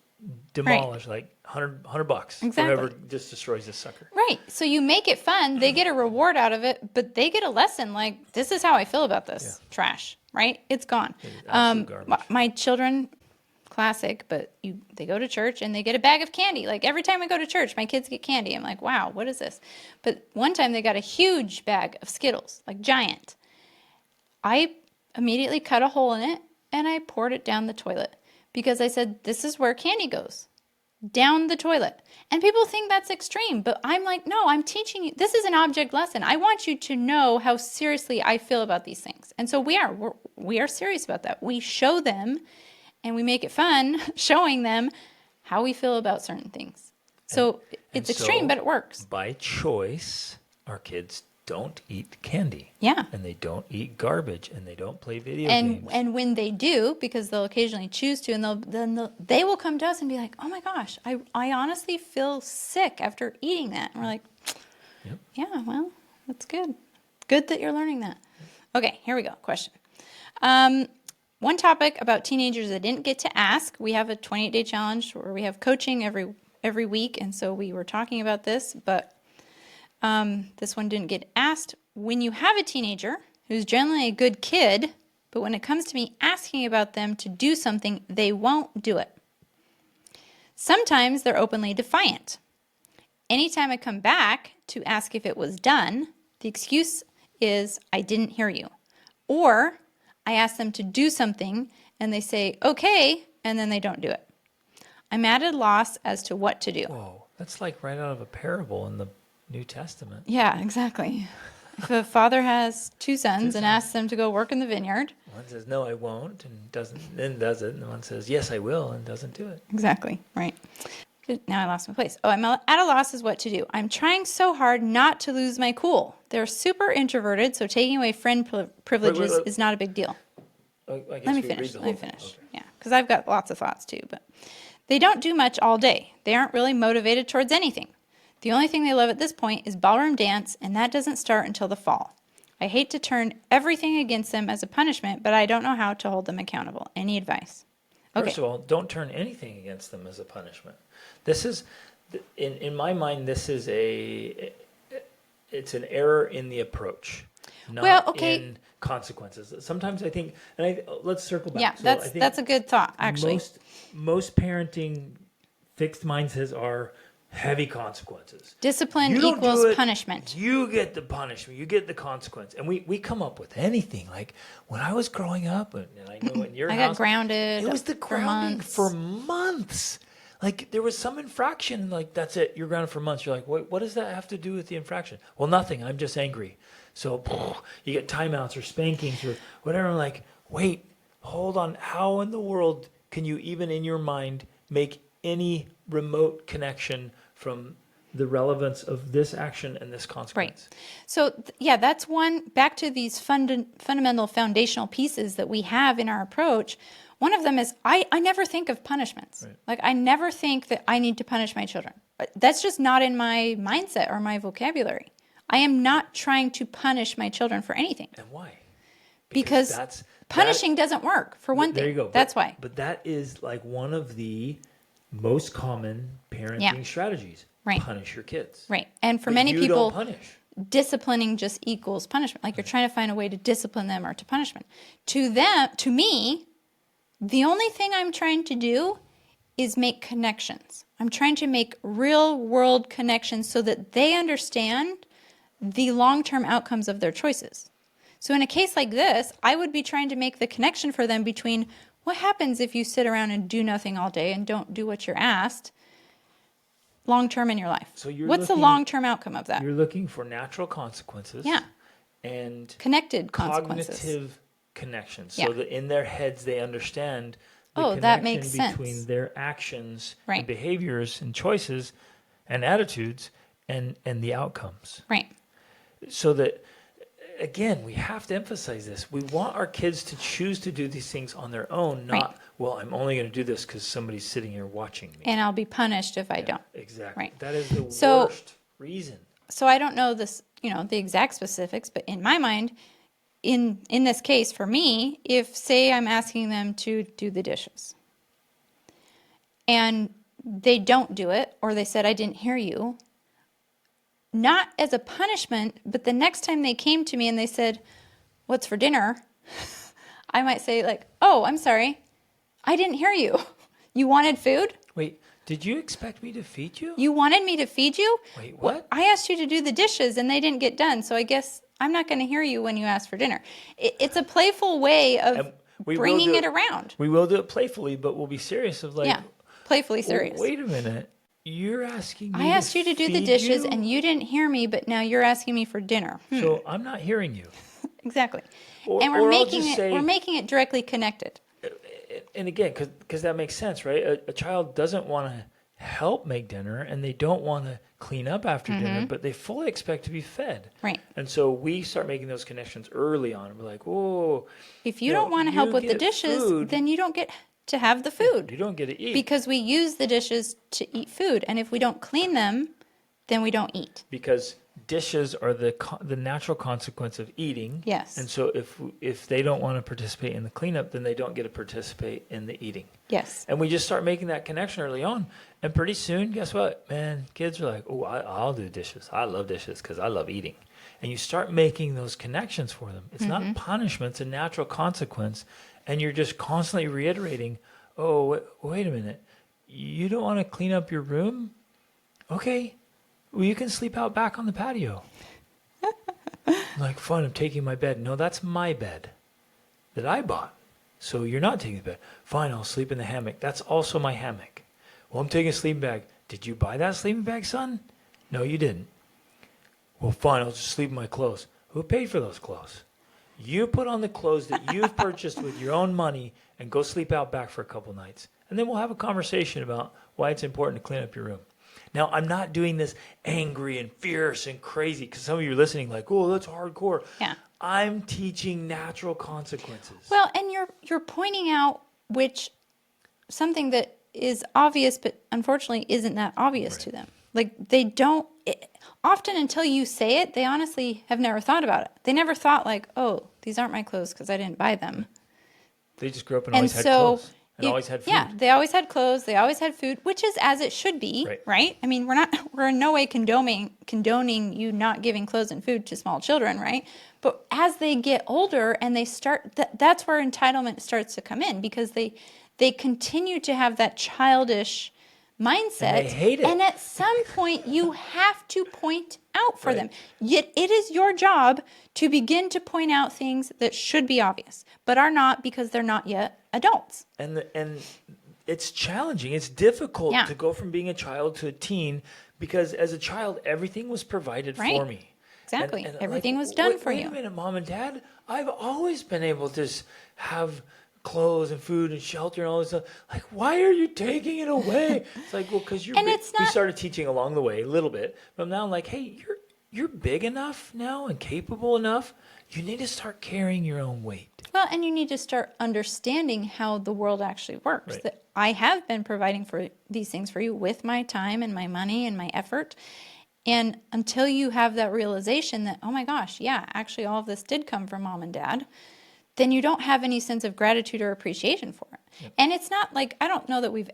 demolished, like $100 Exactly. for whoever just destroys this sucker. Right. So you make it fun. They get a reward out of it, but they get a lesson. Like, this is how I feel about this trash. Right? It's gone. Absolute garbage. My children, classic, but they go to church and they get a bag of candy. Like, every time we go to church, my kids get candy. I'm like, wow, what is this? But one time they got a huge bag of Skittles, like giant. I immediately cut a hole in it and I poured it down the toilet because I said, this is where candy goes, down the toilet. And people think that's extreme, but I'm like, no, I'm teaching you. This is an object lesson. I want you to know how seriously I feel about these things. And so we are serious about that. We show them and we make it fun showing them how we feel about certain things. So it's extreme, but it works. By choice, our kids don't eat candy. Yeah. And they don't eat garbage, and they don't play video games. And when they do, because they'll occasionally choose to, and they will come to us and be like, oh my gosh, I honestly feel sick after eating that. And we're like, Yep. yeah, well, that's good. Good that you're learning that. Okay, here we go. Question. One topic about teenagers I didn't get to ask. We have a 28-day challenge where we have coaching every week, and so we were talking about this, but this one didn't get asked. When you have a teenager who's generally a good kid, but when it comes to me asking about them to do something, they won't do it. Sometimes they're openly defiant. Anytime I come back to ask if it was done, the excuse is, I didn't hear you. Or I ask them to do something and they say, okay, and then they don't do it. I'm at a loss as to what to do. Whoa, that's like right out of a parable in the New Testament. Yeah, exactly. If a father has two sons and asks them to go work in the vineyard. One says, no, I won't, and does it, and one says, yes, I will, and doesn't do it. Exactly, right. Now I lost my place. Oh, I'm at a loss as what to do. I'm trying so hard not to lose my cool. They're super introverted, so taking away friend privileges is not a big deal. Let me finish. Okay. Yeah, because I've got lots of thoughts too. But they don't do much all day. They aren't really motivated towards anything. The only thing they love at this point is ballroom dance, and that doesn't start until the fall. I hate to turn everything against them as a punishment, but I don't know how to hold them accountable. Any advice? Okay. First of all, don't turn anything against them as a punishment. This is, in my mind, it's an error in the approach, not in consequences. Sometimes I think, let's circle back. Yeah, So that's a good thought, actually. Most parenting fixed mindsets are heavy consequences. Discipline equals punishment. You get the punishment. You get the consequence. And we come up with anything. Like when I was growing up, and I know in your I house, got grounded. it was the grounding for months. Like there was some infraction, like that's it, you're grounded for months. You're like, what does that have to do with the infraction? Well, nothing. I'm just angry. So you get timeouts or spankings or whatever. I'm like, wait, hold on. How in the world can you even in your mind make any remote connection from the relevance of this action and this consequence? Right. So, yeah, that's one. Back to these fundamental foundational pieces that we have in our approach. One of them is I never think of punishments. Right. Like, I never think that I need to punish my children. That's just not in my mindset or my vocabulary. I am not trying to punish my children for anything. And why? Because punishing doesn't work, for one thing. There you go. That's why. But that is like one of the most common parenting strategies. Right. Punish your kids. Right. And for many people, disciplining just equals punishment. Like you're trying to find a way to discipline them or to punishment. To me, the only thing I'm trying to do is make connections. I'm trying to make real world connections so that they understand the long-term outcomes of their choices. So in a case like this, I would be trying to make the connection for them between what happens if you sit around and do nothing all day and don't do what you're asked long-term in your life. So what's the long-term outcome of that? You're looking for natural consequences. Yeah. And connected consequences. Cognitive connections. Yeah. So that in their heads they understand the connection that makes sense. between their actions right. and behaviors and choices and attitudes and the outcomes. Right. So that, again, we have to emphasize this. We want our kids to choose to do these things on their own, not, well, I'm only going to do this because somebody's sitting here watching me. And I'll be punished if I don't. Exactly. Right. That is the worst reason. So I don't know this, the exact specifics, but in my mind, in this case for me, if say I'm asking them to do the dishes and they don't do it, or they said, I didn't hear you, not as a punishment, but the next time they came to me and they said, what's for dinner? I might say like, oh, I'm sorry. I didn't hear you. You wanted food? Wait, did you expect me to feed you? You wanted me to feed you? Wait, what? Well, I asked you to do the dishes and they didn't get done. So I guess I'm not going to hear you when you ask for dinner. It's a playful way of And we will bringing do it around. We will do it playfully, but we'll be serious of like, Yeah, playfully "Oh, serious. wait a minute. You're asking me I asked you to do the feed dishes you? and you didn't hear me, but now you're asking me for dinner. So I'm not hearing you. Exactly. Or, And or I'll just say, we're making it directly connected. and again, because that makes sense, right? A child doesn't want to help make dinner and they don't want to clean up after dinner, but they fully expect to be fed. Right. And so we start making those connections early on. We're like, whoa, If you don't want to help with the get dishes, food, then you don't get to have the food. you don't get to eat. Because we use the dishes to eat food. And if we don't clean them, then we don't eat. Because dishes are the natural consequence of eating. Yes. And so if they don't want to participate in the cleanup, then they don't get to participate in the eating. Yes. And we just start making that connection early on. And pretty soon, guess what? Man, kids are like, oh, I'll do dishes. I love dishes because I love eating. And you start making those connections for them. It's not punishment. It's a natural consequence. And you're just constantly reiterating, oh, wait a minute. You don't want to clean up your room? Okay. Well, you can sleep out back on the patio. Like, fine, I'm taking my bed. No, that's my bed that I bought. So you're not taking the bed. Fine, I'll sleep in the hammock. That's also my hammock. Well, I'm taking a sleeping bag. Did you buy that sleeping bag, son? No, you didn't. Well, fine, I'll just sleep in my clothes. Who paid for those clothes? You put on the clothes that you've purchased with your own money and go sleep out back for a couple nights. And then we'll have a conversation about why it's important to clean up your room. Now, I'm not doing this angry and fierce and crazy because some of you are listening like, oh, that's hardcore. Yeah. I'm teaching natural consequences. Well, and you're pointing out something that is obvious, but unfortunately isn't that obvious to them. Like they don't, often until you say it, they honestly have never thought about it. They never thought like, oh, these aren't my clothes because I didn't buy them. They just grew up and always had clothes and always had food. Yeah, they always had clothes. They always had food, which is as it should be, right? I mean, we're in no way condoning you not giving clothes and food to small children, right? But as they get older and they start, that's where entitlement starts to come in because they continue to have that childish mindset. And they hate it. And at some point, you have to point out for them. Yet it is your job to begin to point out things that should be obvious, but are not because they're not yet adults. And it's challenging. It's difficult to go from being a child to a teen because as a child, everything was provided for me. Exactly. And everything like, was done for wait you. Wait a minute, Mom and Dad. I've always been able to just have clothes and food and shelter and all this stuff. Like, why are you taking it away? It's like, well, because we started teaching along the way a little bit. But now I'm like, hey, you're big enough now and capable enough. You need to start carrying your own weight. Well, and you need to start understanding how the world actually works. That I have been providing for these things for you with my time and my money and my effort. And until you have that realization that, oh my gosh, yeah, actually all of this did come from Mom and Dad, then you don't have any sense of gratitude or appreciation for it. Yep. And it's not like, I don't know that we've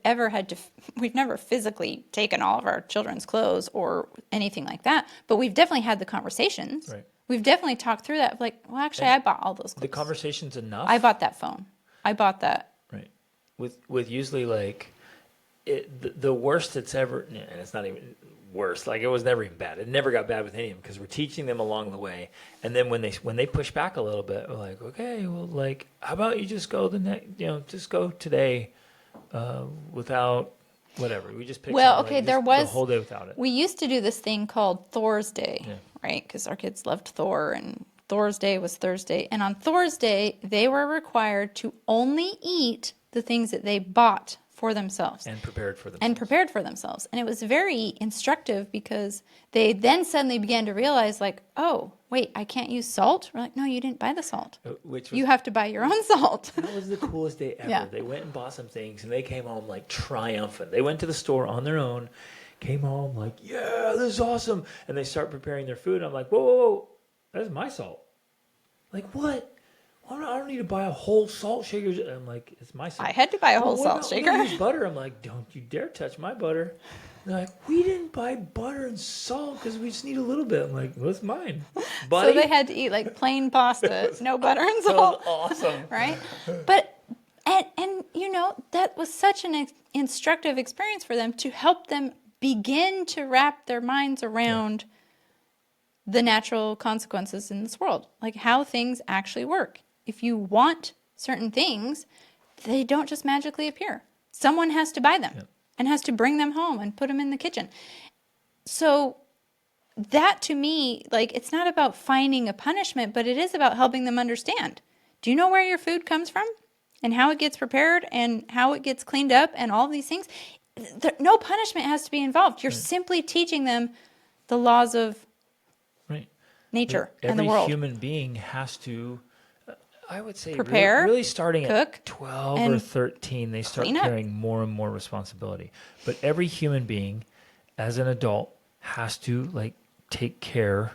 never physically taken all of our children's clothes or anything like that, but we've definitely had the conversations. Right. We've definitely talked through that. Like, well, actually, I bought all those clothes. The conversation's enough. I bought that phone. I bought that. Right. With usually like the worst it's ever, and it's not even worse. Like it was never even bad. It never got bad with any of them because we're teaching them along the way. And then when they push back a little bit, we're like, okay, well, like, how about you just go just go today without whatever. We just picked there was the whole day without it. We used to do this thing called Thor's Day, right? Because our kids loved Thor, and Thor's Day was Thursday. And on Thor's Day, they were required to only eat the things that they bought for themselves. And prepared for themselves. And it was very instructive because they then suddenly began to realize like, oh, wait, I can't use salt? We're like, no, you didn't buy the salt. You have to buy your own salt. That was the coolest day ever. Yeah. They went and bought some things and they came home like triumphant. They went to the store on their own, came home like, yeah, this is awesome. And they start preparing their food. And I'm like, whoa, that's my salt. Like, what? I don't need to buy a whole salt shaker. I'm like, it's my salt. I had to buy a whole salt shaker. I use butter. I'm like, don't you dare touch my butter. They're like, we didn't buy butter and salt because we just need a little bit. I'm like, well, it's mine, buddy. So they had to eat like plain pasta, no butter and salt. That was awesome. Right? But, and that was such an instructive experience for them to help them begin to wrap their minds around the natural consequences in this world, like how things actually work. If you want certain things, they don't just magically appear. Someone has to buy them and has to bring them home and put them in the kitchen. So that to me, like, it's not about finding a punishment, but it is about helping them understand. Do you know where your food comes from and how it gets prepared and how it gets cleaned up and all of these things? No punishment has to be involved. You're simply teaching them the laws of nature and the world. Every human being has to, I would say, prepare, really starting cook, at 12 or 13, they start carrying more and more responsibility. But every human being, as an adult, has to take care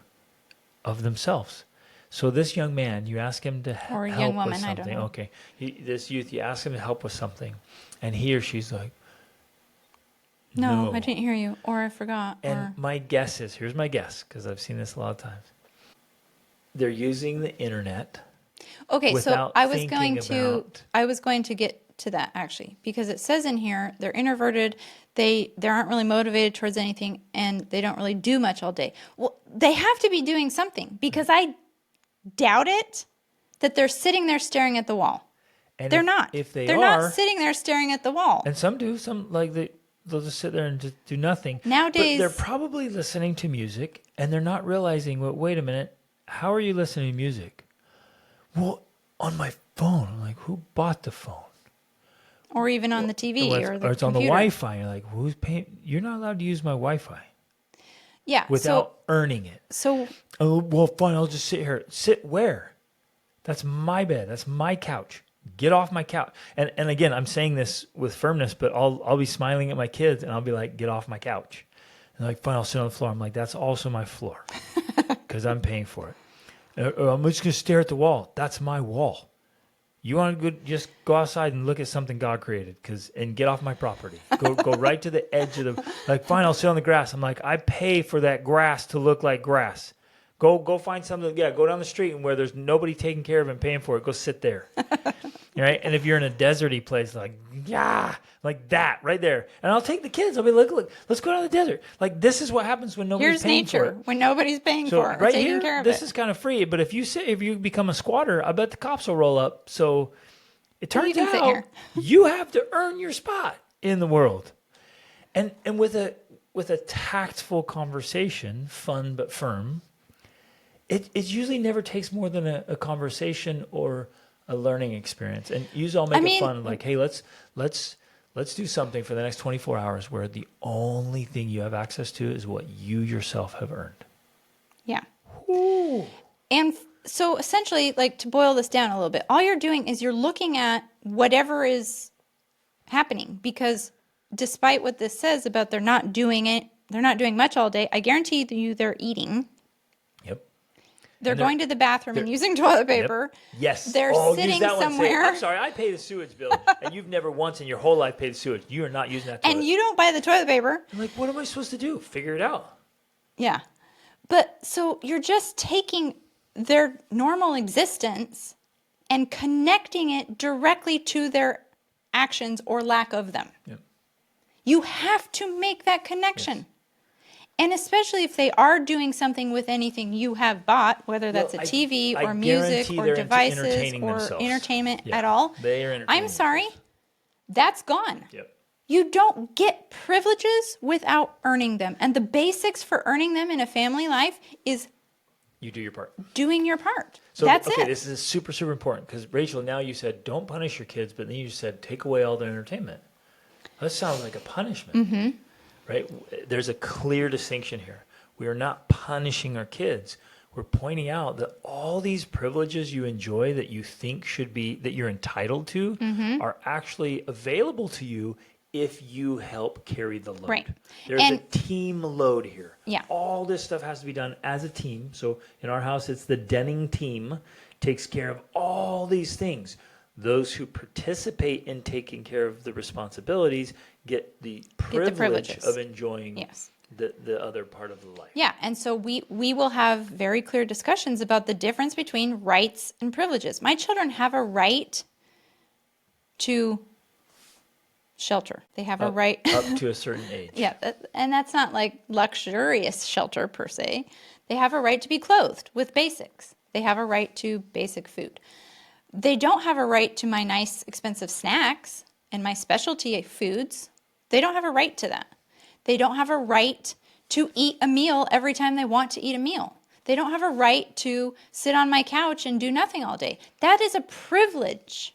of themselves. So this young man, you ask him to help with something. I don't know. Okay, this youth, you ask him to help with something, and he or she's like, No, I didn't hear you, or I forgot. And my guess is, here's my guess, because I've seen this a lot of times. They're using the internet. Okay, so I was going to get to that actually, because it says in here they're introverted, they aren't really motivated towards anything, and they don't really do much all day. Well, they have to be doing something, because I doubt it that they're sitting there staring at the wall. And they're not. If they're not sitting there staring at the wall. And some do. Some they'll just sit there and just do nothing. Nowadays, but they're probably listening to music, and they're not realizing, well, wait a minute, how are you listening to music? Well, on my phone. I'm like, who bought the phone? Or even on the TV or the Or it's computer. on the Wi-Fi. You're like, who's paying? You're not allowed to use my Wi-Fi. Yeah. Without earning it. So. Oh, well, fine. I'll just sit here. Sit where? That's my bed. That's my couch. Get off my couch. And again, I'm saying this with firmness, but I'll be smiling at my kids and I'll be like, get off my couch. And they're like, fine, I'll sit on the floor. I'm like, that's also my floor because I'm paying for it. I'm just going to stare at the wall. That's my wall. You want to just go outside and look at something God created and get off my property. Go right to the edge of fine, I'll sit on the grass. I'm like, I pay for that grass to look like grass. Go find something. Yeah, go down the street and where there's nobody taking care of it and paying for it. Go sit there. Right? And if you're in a deserty place, like that right there. And I'll take the kids. I'll be like, look, let's go down the desert. Like, this is what happens when nobody's paying for it. Here's nature, when nobody's paying for it or right taking here, care of it. this is kind of free. But if you become a squatter, I bet the cops will roll up. So it turns out you have to earn your spot in the world. And with a tactful conversation, fun but firm, it usually never takes more than a conversation or a learning experience. And usually I'll make it fun. Like, hey, let's do something for the next 24 hours where the only thing you have access to is what you yourself have earned. Yeah. Ooh. And so essentially, to boil this down a little bit, all you're doing is you're looking at whatever is happening, because despite what this says about they're not doing much all day, I guarantee you they're eating. Yep. They're going to the bathroom and using toilet paper. Yep. Yes. They're sitting somewhere. I'm sorry, I pay the sewage bill, and you've never once in your whole life paid the sewage. You are not using that toilet. And you don't buy the toilet paper. I'm like, what am I supposed to do? Figure it out. Yeah. But so you're just taking their normal existence and connecting it directly to their actions or lack of them. Yep. You have to make that connection. Yes. And especially if they are doing something with anything you have bought, whether that's a TV or music or devices or entertainment at all, I'm sorry, that's gone. Yep. You don't get privileges without earning them. And the basics for earning them in a family life is you do your part. Doing your part. So, that's it. This is super, super important because, Rachel, now you said don't punish your kids, but then you said take away all their entertainment. That sounds like a punishment. Mm-hmm. Right? There's a clear distinction here. We are not punishing our kids. We're pointing out that all these privileges you enjoy that you think should be, that you're entitled to, are actually available to you if you help carry the load. Right. There's a team load here. Yeah. All this stuff has to be done as a team. So in our house, it's the Denning team takes care of all these things. Those who participate in taking care of the responsibilities get the privilege of enjoying the other part of the life. Yeah, and so we will have very clear discussions about the difference between rights and privileges. My children have a right to shelter. They have a right up to a certain age. Yeah, and that's not like luxurious shelter per se. They have a right to be clothed with basics. They have a right to basic food. They don't have a right to my nice, expensive snacks and my specialty foods. They don't have a right to that. They don't have a right to eat a meal every time they want to eat a meal. They don't have a right to sit on my couch and do nothing all day. That is a privilege.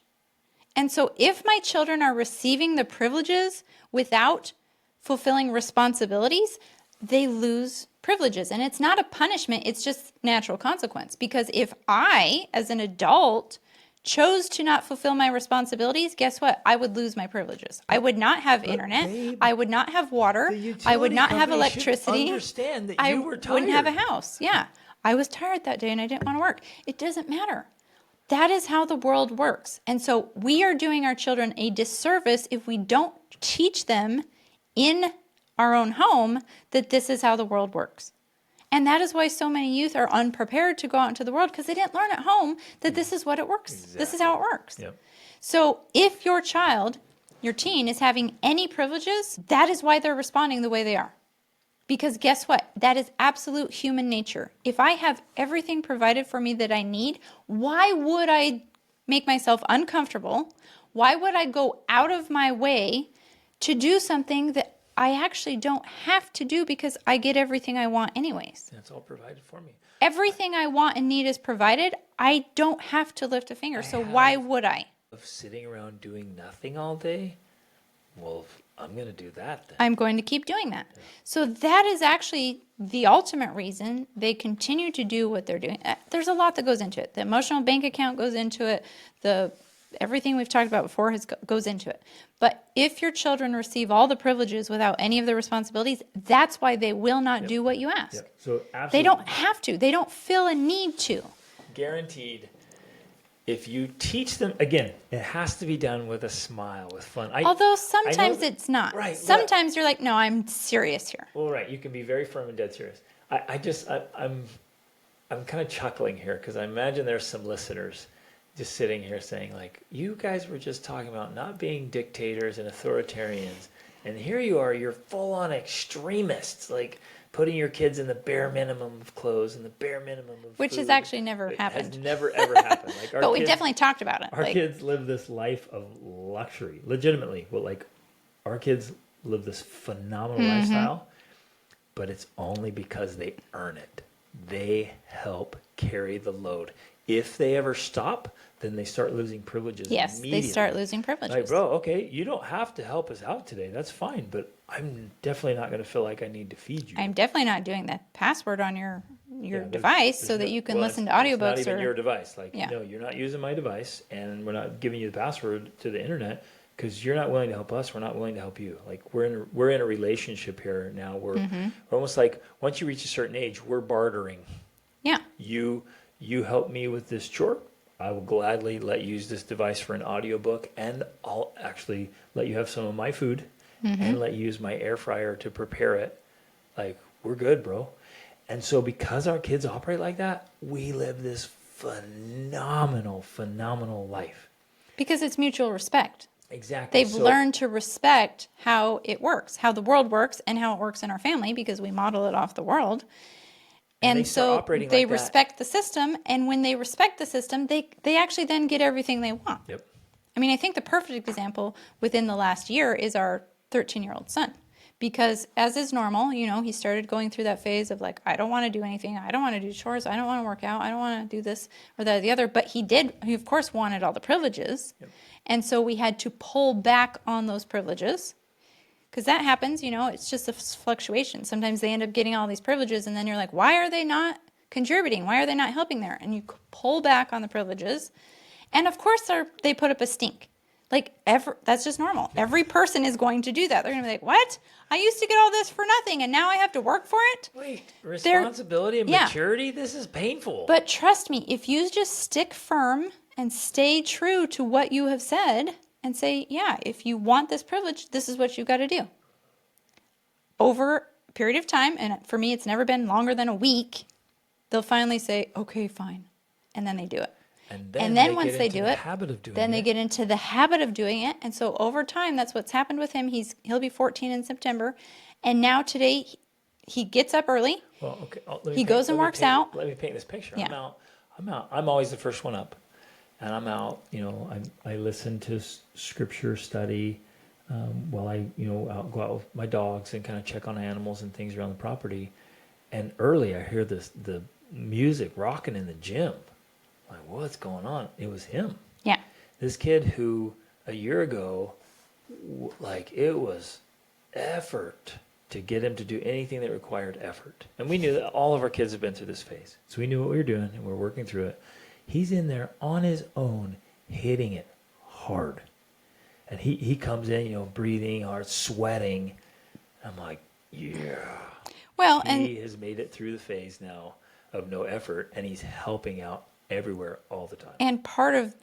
And so if my children are receiving the privileges without fulfilling responsibilities, they lose privileges. And it's not a punishment, it's just natural consequence. Because if I, as an adult, chose to not fulfill my responsibilities, guess what? I would lose my privileges. I would not have internet. Babe, I would not have water. I would not have electricity. Understand that I you were tired. wouldn't have a house. Yeah. I was tired that day and I didn't want to work. It doesn't matter. That is how the world works. And so we are doing our children a disservice if we don't teach them in our own home that this is how the world works. And that is why so many youth are unprepared to go out into the world, because they didn't learn at home that this is what it works. Exactly. This is how it works. Yep. So if your child, your teen, is having any privileges, that is why they're responding the way they are. Because guess what? That is absolute human nature. If I have everything provided for me that I need, why would I make myself uncomfortable? Why would I go out of my way to do something that I actually don't have to do because I get everything I want anyways? That's all provided for me. Everything I want and need is provided. I don't have to lift a finger. So why would I? Of sitting around doing nothing all day? Well, I'm going to do that then. I'm going to keep doing that. Yeah. So that is actually the ultimate reason they continue to do what they're doing. There's a lot that goes into it. The emotional bank account goes into it. Everything we've talked about before goes into it. But if your children receive all the privileges without any of the responsibilities, that's why they will not do what you ask. Yep. So absolutely. They don't have to. They don't feel a need to. Guaranteed. If you teach them, again, it has to be done with a smile, with fun. Although sometimes it's not. Right. Sometimes you're like, no, I'm serious here. Well, right. You can be very firm and dead serious. I'm kind of chuckling here because I imagine there's some listeners just sitting here saying, like, you guys were just talking about not being dictators and authoritarians, and here you are, you're full-on extremists, like putting your kids in the bare minimum of clothes and the bare minimum of Which food. has actually never happened. Has never, ever happened. Like but we definitely talked about it. Our kids live this life of luxury, legitimately. Well, like, our kids live this phenomenal lifestyle, but it's only because they earn it. They help carry the load. If they ever stop, then they start losing privileges. Yes, they start losing privileges. Like, bro, okay, you don't have to help us out today. That's fine, but I'm definitely not going to feel like I need to feed you. I'm definitely not doing that password on your device so that you can listen to audiobooks. It's not even your device. Like, no, you're not using my device, and we're not giving you the password to the internet because you're not willing to help us. We're not willing to help you. Like, we're in a relationship here now. We're almost like, once you reach a certain age, we're bartering. Yeah. You help me with this chore. I will gladly let you use this device for an audiobook, and I'll actually let you have some of my food and let you use my air fryer to prepare it. Like, we're good, bro. And so because our kids operate like that, we live this phenomenal life. Because it's mutual respect. Exactly. They've learned to respect how it works, how the world works, and how it works in our family because we model it off the world. And so they respect the system, and when they respect the system, they actually then get everything they want. Yep. I mean, I think the perfect example within the last year is our 13-year-old son. Because as is normal, he started going through that phase of like, I don't want to do anything. I don't want to do chores. I don't want to work out. I don't want to do this or that or the other. But he of course wanted all the privileges. Yep. And so we had to pull back on those privileges. Because that happens, it's just a fluctuation. Sometimes they end up getting all these privileges, and then you're like, why are they not contributing? Why are they not helping there? And you pull back on the privileges. And of course, they put up a stink. That's just normal. Every person is going to do that. They're going to be like, what? I used to get all this for nothing, and now I have to work for it? Wait, responsibility and maturity? This is painful. But trust me, if you just stick firm and stay true to what you have said, and say, yeah, if you want this privilege, this is what you got to do. Over a period of time, and for me, it's never been longer than a week, they'll finally say, okay, fine. And then they do it. And then once they do it, then they get into the habit of doing it. And so over time, that's what's happened with him. He'll be 14 in September. And now today, he gets up early. Well, okay. He goes and works out. Let me paint this picture. Yeah. I'm out. I'm always the first one up, and I'm out. I listen to scripture study while I'll go out with my dogs and kind of check on animals and things around the property. And early, I hear the music rocking in the gym. I'm like, what's going on? It was him. Yeah. This kid who a year ago, it was effort to get him to do anything that required effort. And we knew that all of our kids have been through this phase. So we knew what we were doing and we're working through it. He's in there on his own, hitting it hard. And he comes in, breathing hard, sweating. I'm like, yeah. Well, he has made it through the phase now of no effort, and he's helping out everywhere all the time. And part of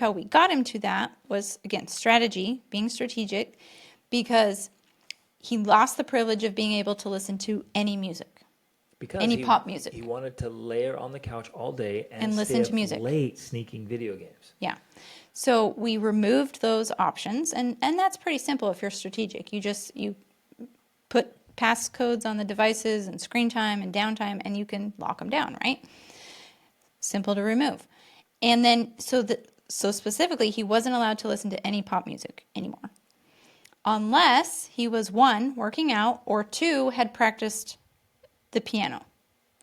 how we got him to that was, again, strategy, being strategic, because he lost the privilege of being able to listen to any music, pop music. He wanted to layer on the couch all day and listen to music late, sneaking video games. Yeah. So we removed those options, and that's pretty simple if you're strategic. You put passcodes on the devices and screen time and downtime, and you can lock them down, right? Simple to remove. And then, so specifically, he wasn't allowed to listen to any pop music anymore, unless he was, 1, working out, or 2, had practiced the piano.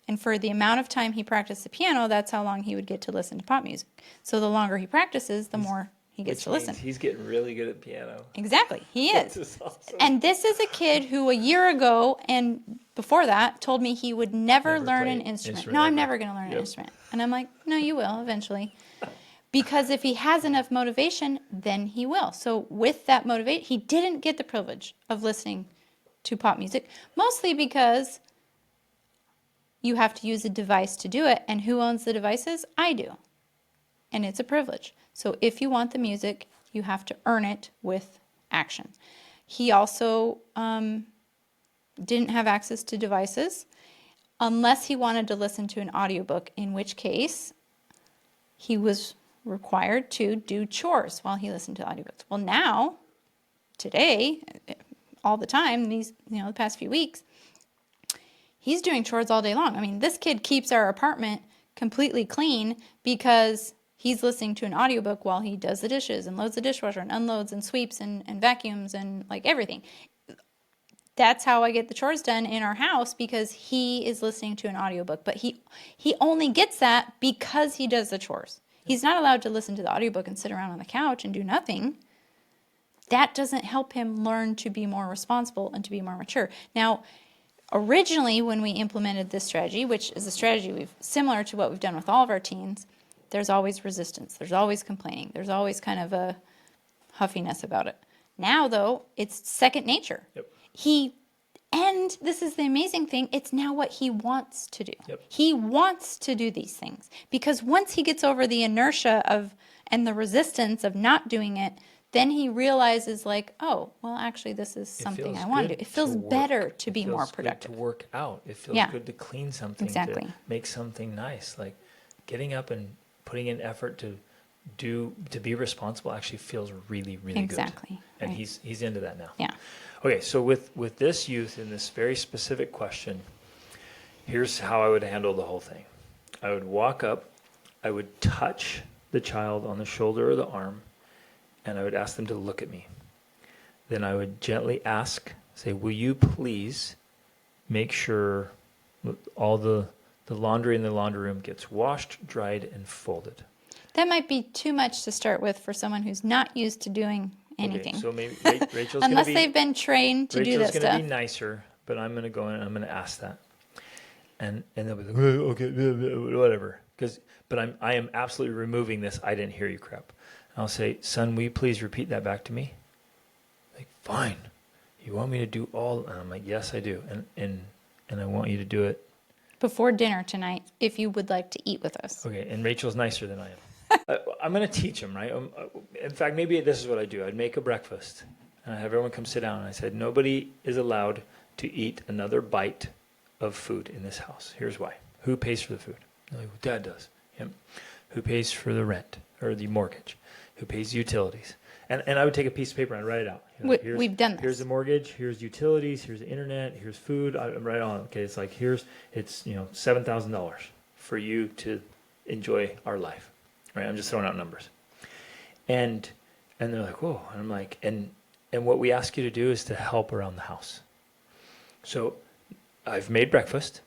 And for the amount of time he practiced the piano, that's how long he would get to listen to pop music. So the longer he practices, the more he gets to listen. He's getting really good at piano. Exactly, he is. This is awesome. And this is a kid who a year ago and before that told me he would never learn an instrument. No, I'm never going to learn an instrument. And I'm like, no, you will eventually. Because if he has enough motivation, then he will. So with that motivation, he didn't get the privilege of listening to pop music, mostly because you have to use a device to do it. And who owns the devices? I do. And it's a privilege. So if you want the music, you have to earn it with action. He also didn't have access to devices unless he wanted to listen to an audiobook, in which case he was required to do chores while he listened to audiobooks. Well, now, today, all the time, the past few weeks, he's doing chores all day long. I mean, this kid keeps our apartment completely clean because he's listening to an audiobook while he does the dishes and loads the dishwasher and unloads and sweeps and vacuums and everything. That's how I get the chores done in our house, because he is listening to an audiobook. But he only gets that because he does the chores. He's not allowed to listen to the audiobook and sit around on the couch and do nothing. That doesn't help him learn to be more responsible and to be more mature. Now, originally when we implemented this strategy, which is a strategy similar to what we've done with all of our teens, there's always resistance. There's always complaining. There's always kind of a huffiness about it. Now, though, it's second nature. Yep. And this is the amazing thing, it's now what he wants to do. Yep. He wants to do these things, because once he gets over the inertia and the resistance of not doing it, then he realizes oh, well, actually, this is something I want to do. It feels better to be more productive. It feels good to work out. It feels good to clean something, exactly. To make something nice. Like getting up and putting in effort to be responsible actually feels really, really good. Exactly. And right. he's into that now. Yeah. Okay, so with this youth in this very specific question, here's how I would handle the whole thing. I would walk up, I would touch the child on the shoulder or the arm, and I would ask them to look at me. Then I would gently say, will you please make sure all the laundry in the laundry room gets washed, dried, and folded. That might be too much to start with for someone who's not used to doing anything. Okay, so maybe Rachel's unless they've been trained to do that stuff. Rachel's going to be nicer, but I'm going to go in and I'm going to ask that. And they'll be like, okay, whatever. But I am absolutely removing this I didn't hear you crap. And I'll say, son, will you please repeat that back to me? Like, fine. You want me to do all? And I'm like, yes, I do. And I want you to do it before dinner tonight, if you would like to eat with us. Okay, and Rachel's nicer than I am. I'm going to teach them, right? In fact, maybe this is what I do. I'd make a breakfast, and I have everyone come sit down, and I said, nobody is allowed to eat another bite of food in this house. Here's why. Who pays for the food? Like, well, Dad does. Yep. Who pays for the rent or the mortgage? Who pays utilities? And I would take a piece of paper and write it out. You know, We've done this. Here's the mortgage. Here's utilities. Here's the internet. Here's food. I'm right on. Okay, it's like it's $7,000 for you to enjoy our life. Right? I'm just throwing out numbers. And they're like, whoa. And I'm like, and what we ask you to do is to help around the house. So I've made breakfast.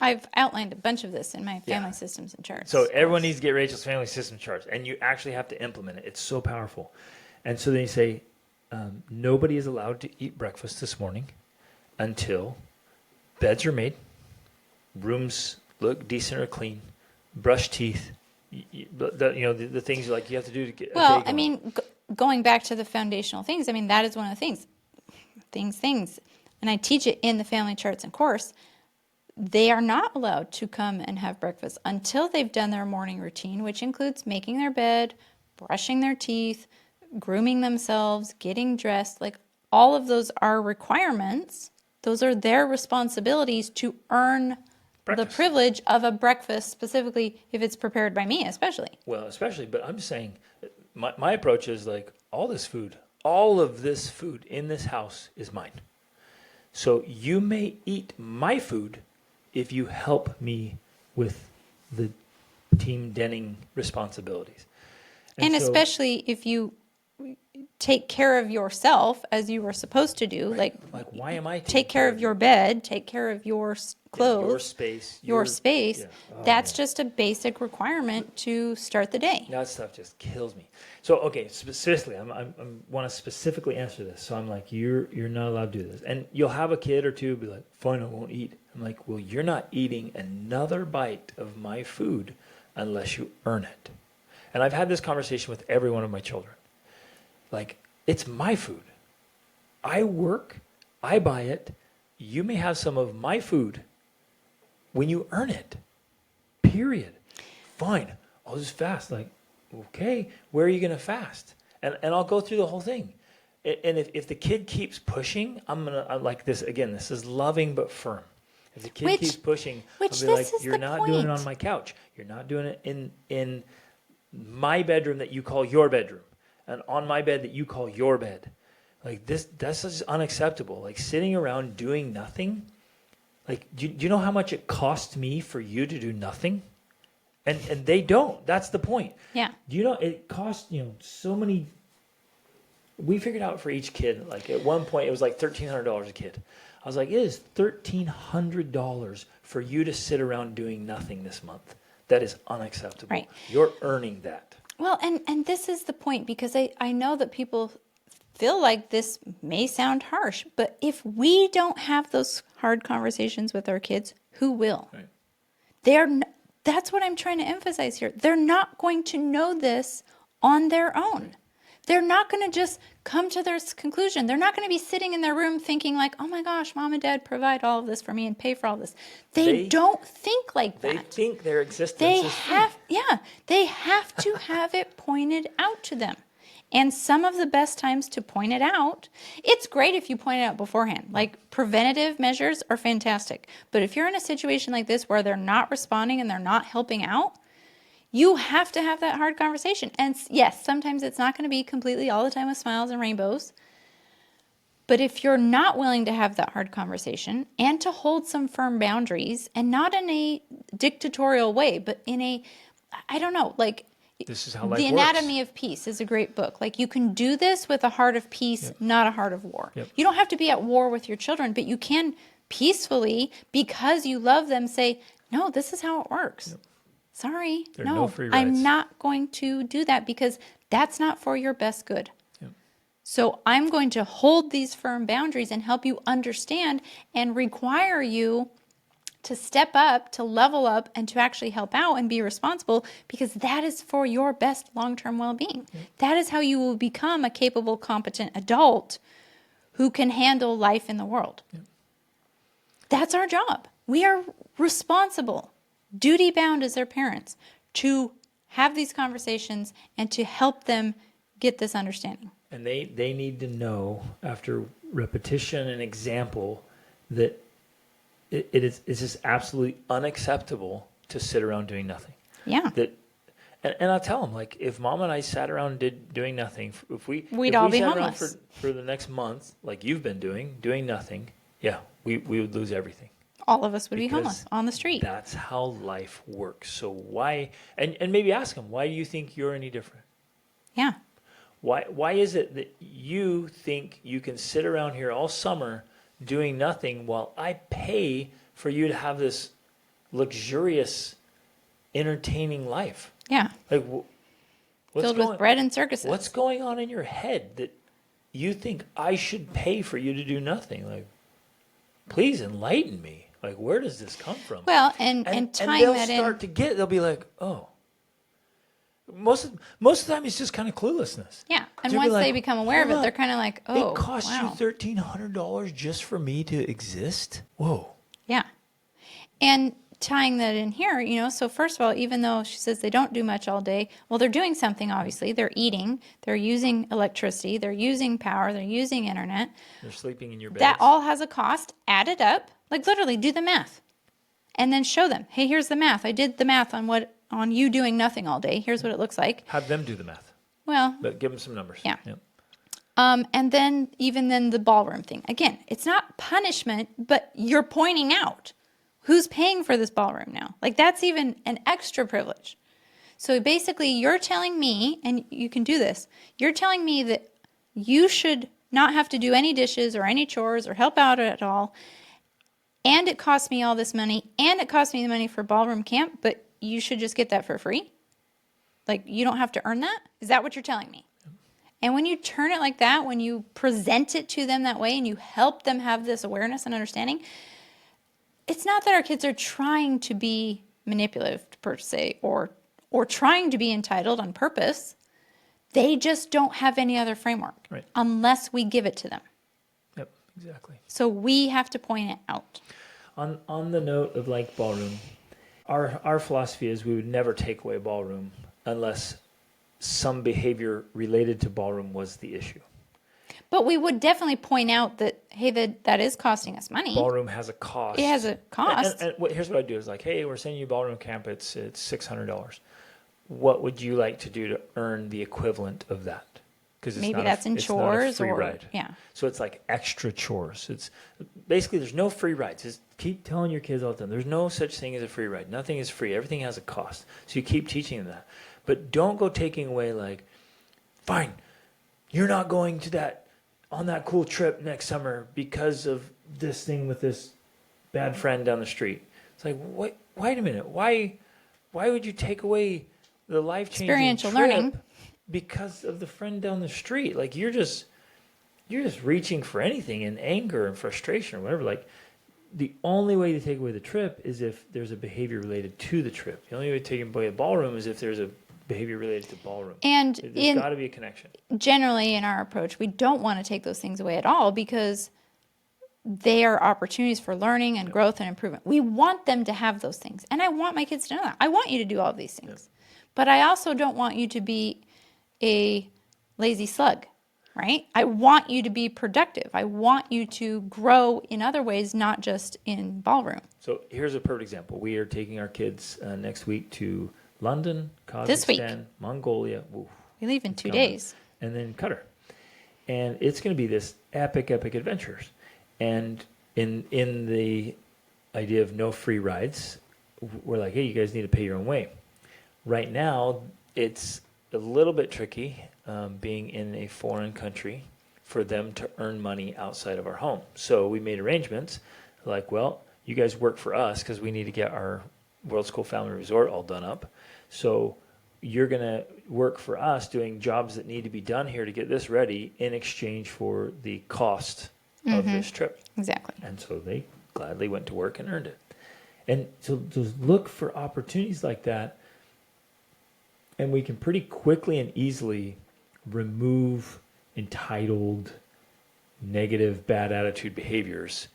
I've outlined a bunch of this in my family systems and charts. So everyone needs to get Rachel's family system charts, and you actually have to implement it. It's so powerful. And so then you say, nobody is allowed to eat breakfast this morning until beds are made, rooms look decent or clean, brush teeth, the things you have to do to get. Well, I mean, going back to the foundational things, I mean, that is one of the things. And I teach it in the family charts and course. They are not allowed to come and have breakfast until they've done their morning routine, which includes making their bed, brushing their teeth, grooming themselves, getting dressed. Like, all of those are requirements. Those are their responsibilities to earn the privilege of a breakfast, specifically if it's prepared by me, especially. Well, especially, but I'm just saying, my approach is like, all of this food in this house is mine. So you may eat my food if you help me with the team Denning responsibilities. And so, especially if you take care of yourself as you were supposed to do. Right. Like why am I take care of your bed, take care of your clothes, your space. Yeah. That's just a basic requirement to start the day. That stuff just kills me. So, okay, specifically, I want to specifically answer this. So I'm like, you're not allowed to do this. And you'll have a kid or two be like, fine, I won't eat. I'm like, well, you're not eating another bite of my food unless you earn it. And I've had this conversation with every one of my children. Like, it's my food. I work, I buy it. You may have some of my food when you earn it. Period. Fine. I'll just fast. Like, okay, where are you going to fast? And I'll go through the whole thing. And if the kid keeps pushing, I'm like this. Again, this is loving but firm. If the kid keeps pushing, I'll be like, you're not doing it on my couch. You're not doing it in my bedroom that you call your bedroom. And on my bed that you call your bed. Like, this is unacceptable. Like, sitting around doing nothing. Like, do you know how much it costs me for you to do nothing? And they don't. That's the point. Yeah. Do you know, it costs, so many. We figured out for each kid, like at one point it was like $1,300 a kid. I was like, it is $1,300 for you to sit around doing nothing this month. That is unacceptable. Right. You're earning that. Well, and this is the point, because I know that people feel like this may sound harsh, but if we don't have those hard conversations with our kids, who will? Right. That's what I'm trying to emphasize here. They're not going to know this on their own. Right. They're not going to just come to their conclusion. They're not going to be sitting in their room thinking like, oh my gosh, mom and dad provide all of this for me and pay for all this. They don't think like that. They think their existence is free. They have to have it pointed out to them. And some of the best times to point it out, it's great if you point it out beforehand. Like, preventative measures are fantastic. But if you're in a situation like this where they're not responding and they're not helping out, you have to have that hard conversation. And yes, sometimes it's not going to be completely all the time with smiles and rainbows. But if you're not willing to have that hard conversation and to hold some firm boundaries, and not in a dictatorial way, but in a, I don't know, like, this is how life The works. Anatomy of Peace is a great book. Like, you can do this with a heart of peace, not a heart of war. Yep. You don't have to be at war with your children, but you can peacefully, because you love them, say, no, this is how it works. Yep. Sorry, no free rides. I'm not going to do that, because that's not for your best good. Yep. So I'm going to hold these firm boundaries and help you understand and require you to step up, to level up, and to actually help out and be responsible, because that is for your best long-term well-being. Yep. That is how you will become a capable, competent adult who can handle life in the world. Yep. That's our job. We are responsible, duty-bound as their parents, to have these conversations and to help them get this understanding. And they need to know, after repetition and example, that it's just absolutely unacceptable to sit around doing nothing. Yeah. And I'll tell them, like, if mom and I sat around doing nothing, We'd all be sat around homeless. for the next month, like you've been doing nothing, yeah, we would lose everything. All of us would be Because homeless on the street. That's how life works. So why, and maybe ask them, why do you think you're any different? Yeah. Why is it that you think you can sit around here all summer doing nothing while I pay for you to have this luxurious, entertaining life? Yeah. Like, Filled with bread and circuses. What's going on in your head that you think I should pay for you to do nothing? Like, please enlighten me. Like, where does this come from? Well, and tying they'll that start in. they'll be like, oh. Most of the time, it's just kind of cluelessness. Yeah. And They'll be once like, they become aware of it, "Hold they're on. kind of like, oh, It cost wow. you $1,300 just for me to exist? Whoa. Yeah. And tying that in here, so first of all, even though she says they don't do much all day, well, they're doing something, obviously. They're eating, they're using electricity, they're using power, they're using internet. They're sleeping in your bed. That all has a cost. Add it up. Like, literally, do the math. And then show them, hey, here's the math. I did the math on you doing nothing all day. Here's what it looks like. Have them do the math. Well, But give them some numbers. Yeah. Yep. and then even then the ballroom thing. Again, it's not punishment, but you're pointing out who's paying for this ballroom now. Like, that's even an extra privilege. So basically, you're telling me, and you can do this, you're telling me that you should not have to do any dishes or any chores or help out at all. And it costs me all this money, and it costs me the money for ballroom camp, but you should just get that for free? Like, you don't have to earn that? Is that what you're telling me? And when you turn it like that, when you present it to them that way and you help them have this awareness and understanding, it's not that our kids are trying to be manipulative per se or trying to be entitled on purpose. They just don't have any other framework unless we give it to them. Yep, exactly. So we have to point it out. On the note of like ballroom, our philosophy is we would never take away ballroom unless some behavior related to ballroom was the issue. But we would definitely point out that, hey, that is costing us money. Ballroom has a cost. It has a cost. And here's what I do is like, hey, we're sending you ballroom camp. It's $600. What would you like to do to earn the equivalent of that? Because Maybe that's in chores free or ride. Yeah. So it's like extra chores. It's basically there's no free rides. Just keep telling your kids all the time. There's no such thing as a free ride. Nothing is free. Everything has a cost. So you keep teaching them that. But don't go taking away like, fine, you're not going to on that cool trip next summer because of this thing with this bad friend down the street. It's like, wait a minute. Why would you take away the life-changing Experiential trip learning because of the friend down the street? Like, you're just reaching for anything in anger and frustration or whatever. Like, the only way to take away the trip is if there's a behavior related to the trip. The only way to take away a ballroom is if there's a behavior related to ballroom. And there's got to be a connection. Generally, in our approach, we don't want to take those things away at all because they are opportunities for learning and growth and improvement. We want them to have those things. And I want my kids to know that. I want you to do all of these things. But I also don't want you to be a lazy slug, right? I want you to be productive. I want you to grow in other ways, not just in ballroom. So here's a perfect example. We are taking our kids next week to London, This week. Kazakhstan, Mongolia. Oof, We leave in 2 coming. days. And then Qatar. And it's going to be this epic adventures. And in the idea of no free rides, we're like, hey, you guys need to pay your own way. Right now, it's a little bit tricky being in a foreign country for them to earn money outside of our home. So we made arrangements like, well, you guys work for us because we need to get our World School Family Resort all done up. So you're going to work for us doing jobs that need to be done here to get this ready in exchange for the cost of this trip. Exactly. And so they gladly went to work and earned it. And so just look for opportunities like that. And we can pretty quickly and easily remove entitled, negative, bad attitude behaviors.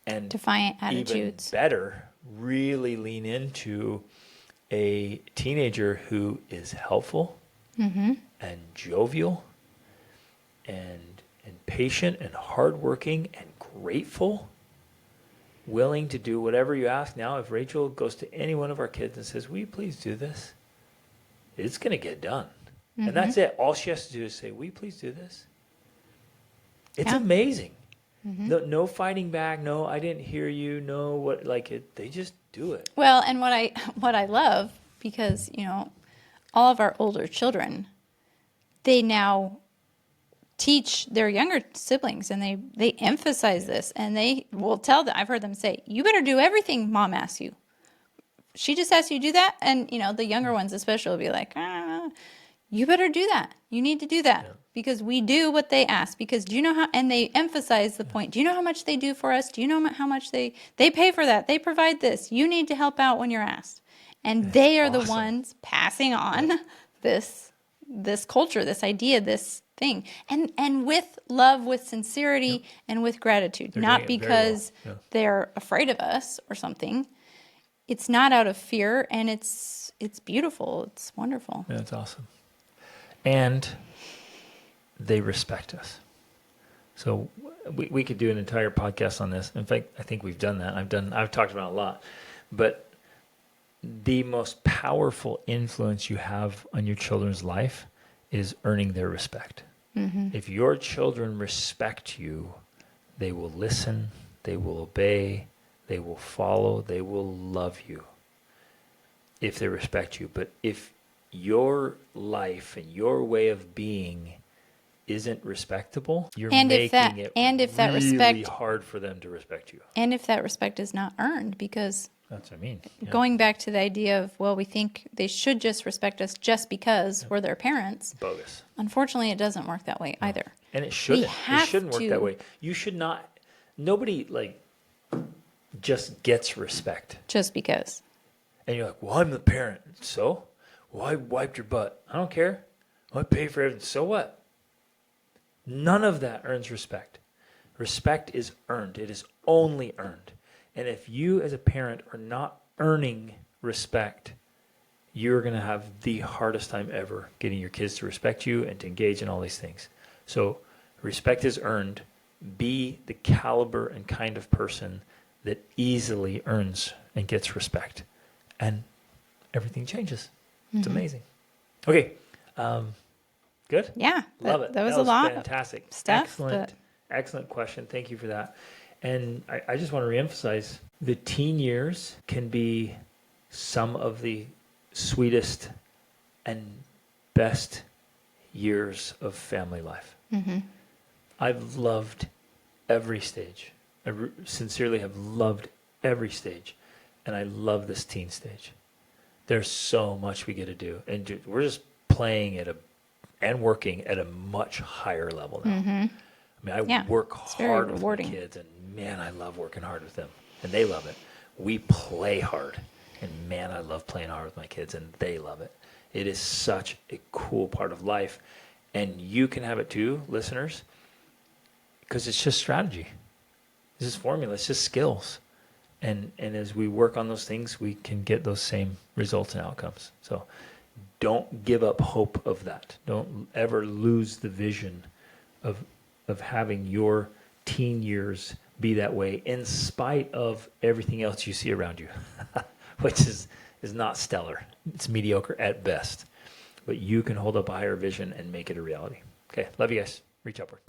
And Defiant even attitudes. better, really lean into a teenager who is helpful and jovial and patient and hardworking and grateful, willing to do whatever you ask. Now, if Rachel goes to any one of our kids and says, will you please do this? it's going to get done. And that's it. All she has to do is say, will you please do this? It's amazing. No fighting back. No, I didn't hear you. No, what, like it, they just do it. Well, and what I love, because, all of our older children, they now teach their younger siblings, and they emphasize this, and they will tell them, I've heard them say, you better do everything mom asks you. She just asks you to do that. And, the younger ones especially will be like, you better do that. You need to do that because we do what they ask. Because do you know how, and they emphasize the point. Do you know how much they do for us? Do you know how much they pay for that? They provide this. You need to help out when you're asked. And they are the ones passing on this culture, this idea, this thing. And with love, with sincerity, and with gratitude. They're not doing it very because well. they're afraid of us or something. It's not out of fear, and it's beautiful. It's wonderful. Yeah, it's awesome. And they respect us. So we could do an entire podcast on this. In fact, I think we've done that. I've talked about it a lot. But the most powerful influence you have on your children's life is earning their respect. If your children respect you, they will listen, they will obey, they will follow, they will love you if they respect you. But if your life and your way of being isn't respectable, you're making it really hard for them to respect you. And if that respect is not earned, because that's what I mean. Yeah. Going back to the idea of, well, we think they should just respect us just because we're their parents. Bogus. Unfortunately, it doesn't work that way either. And it shouldn't. It shouldn't work that way. You should not. Nobody just gets respect. Just because. And you're like, well, I'm the parent. So? Well, I wiped your butt. I don't care. I pay for everything. So what? None of that earns respect. Respect is earned. It is only earned. And if you as a parent are not earning respect, you're going to have the hardest time ever getting your kids to respect you and to engage in all these things. So respect is earned. Be the caliber and kind of person that easily earns and gets respect. And everything changes. It's amazing. Okay. Good? Yeah. Love it. That was a lot. Fantastic. Stuff. Excellent question. Thank you for that. And I just want to reemphasize, the teen years can be some of the sweetest and best years of family life. I've loved every stage. I sincerely have loved every stage. And I love this teen stage. There's so much we get to do. And we're just playing and working at a much higher level now. I mean, I work hard with my kids, and man, I love working hard with them, and they love it. We play hard, and man, I love playing hard with my kids, and they love it. It is such a cool part of life, and you can have it too, listeners, because it's just strategy. It's just formula. It's just skills. And as we work on those things, we can get those same results and outcomes. So don't give up hope of that. Don't ever lose the vision of having your teen years be that way in spite of everything else you see around you, which is not stellar. It's mediocre at best. But you can hold up a higher vision and make it a reality. Okay, love you guys. Reach upward.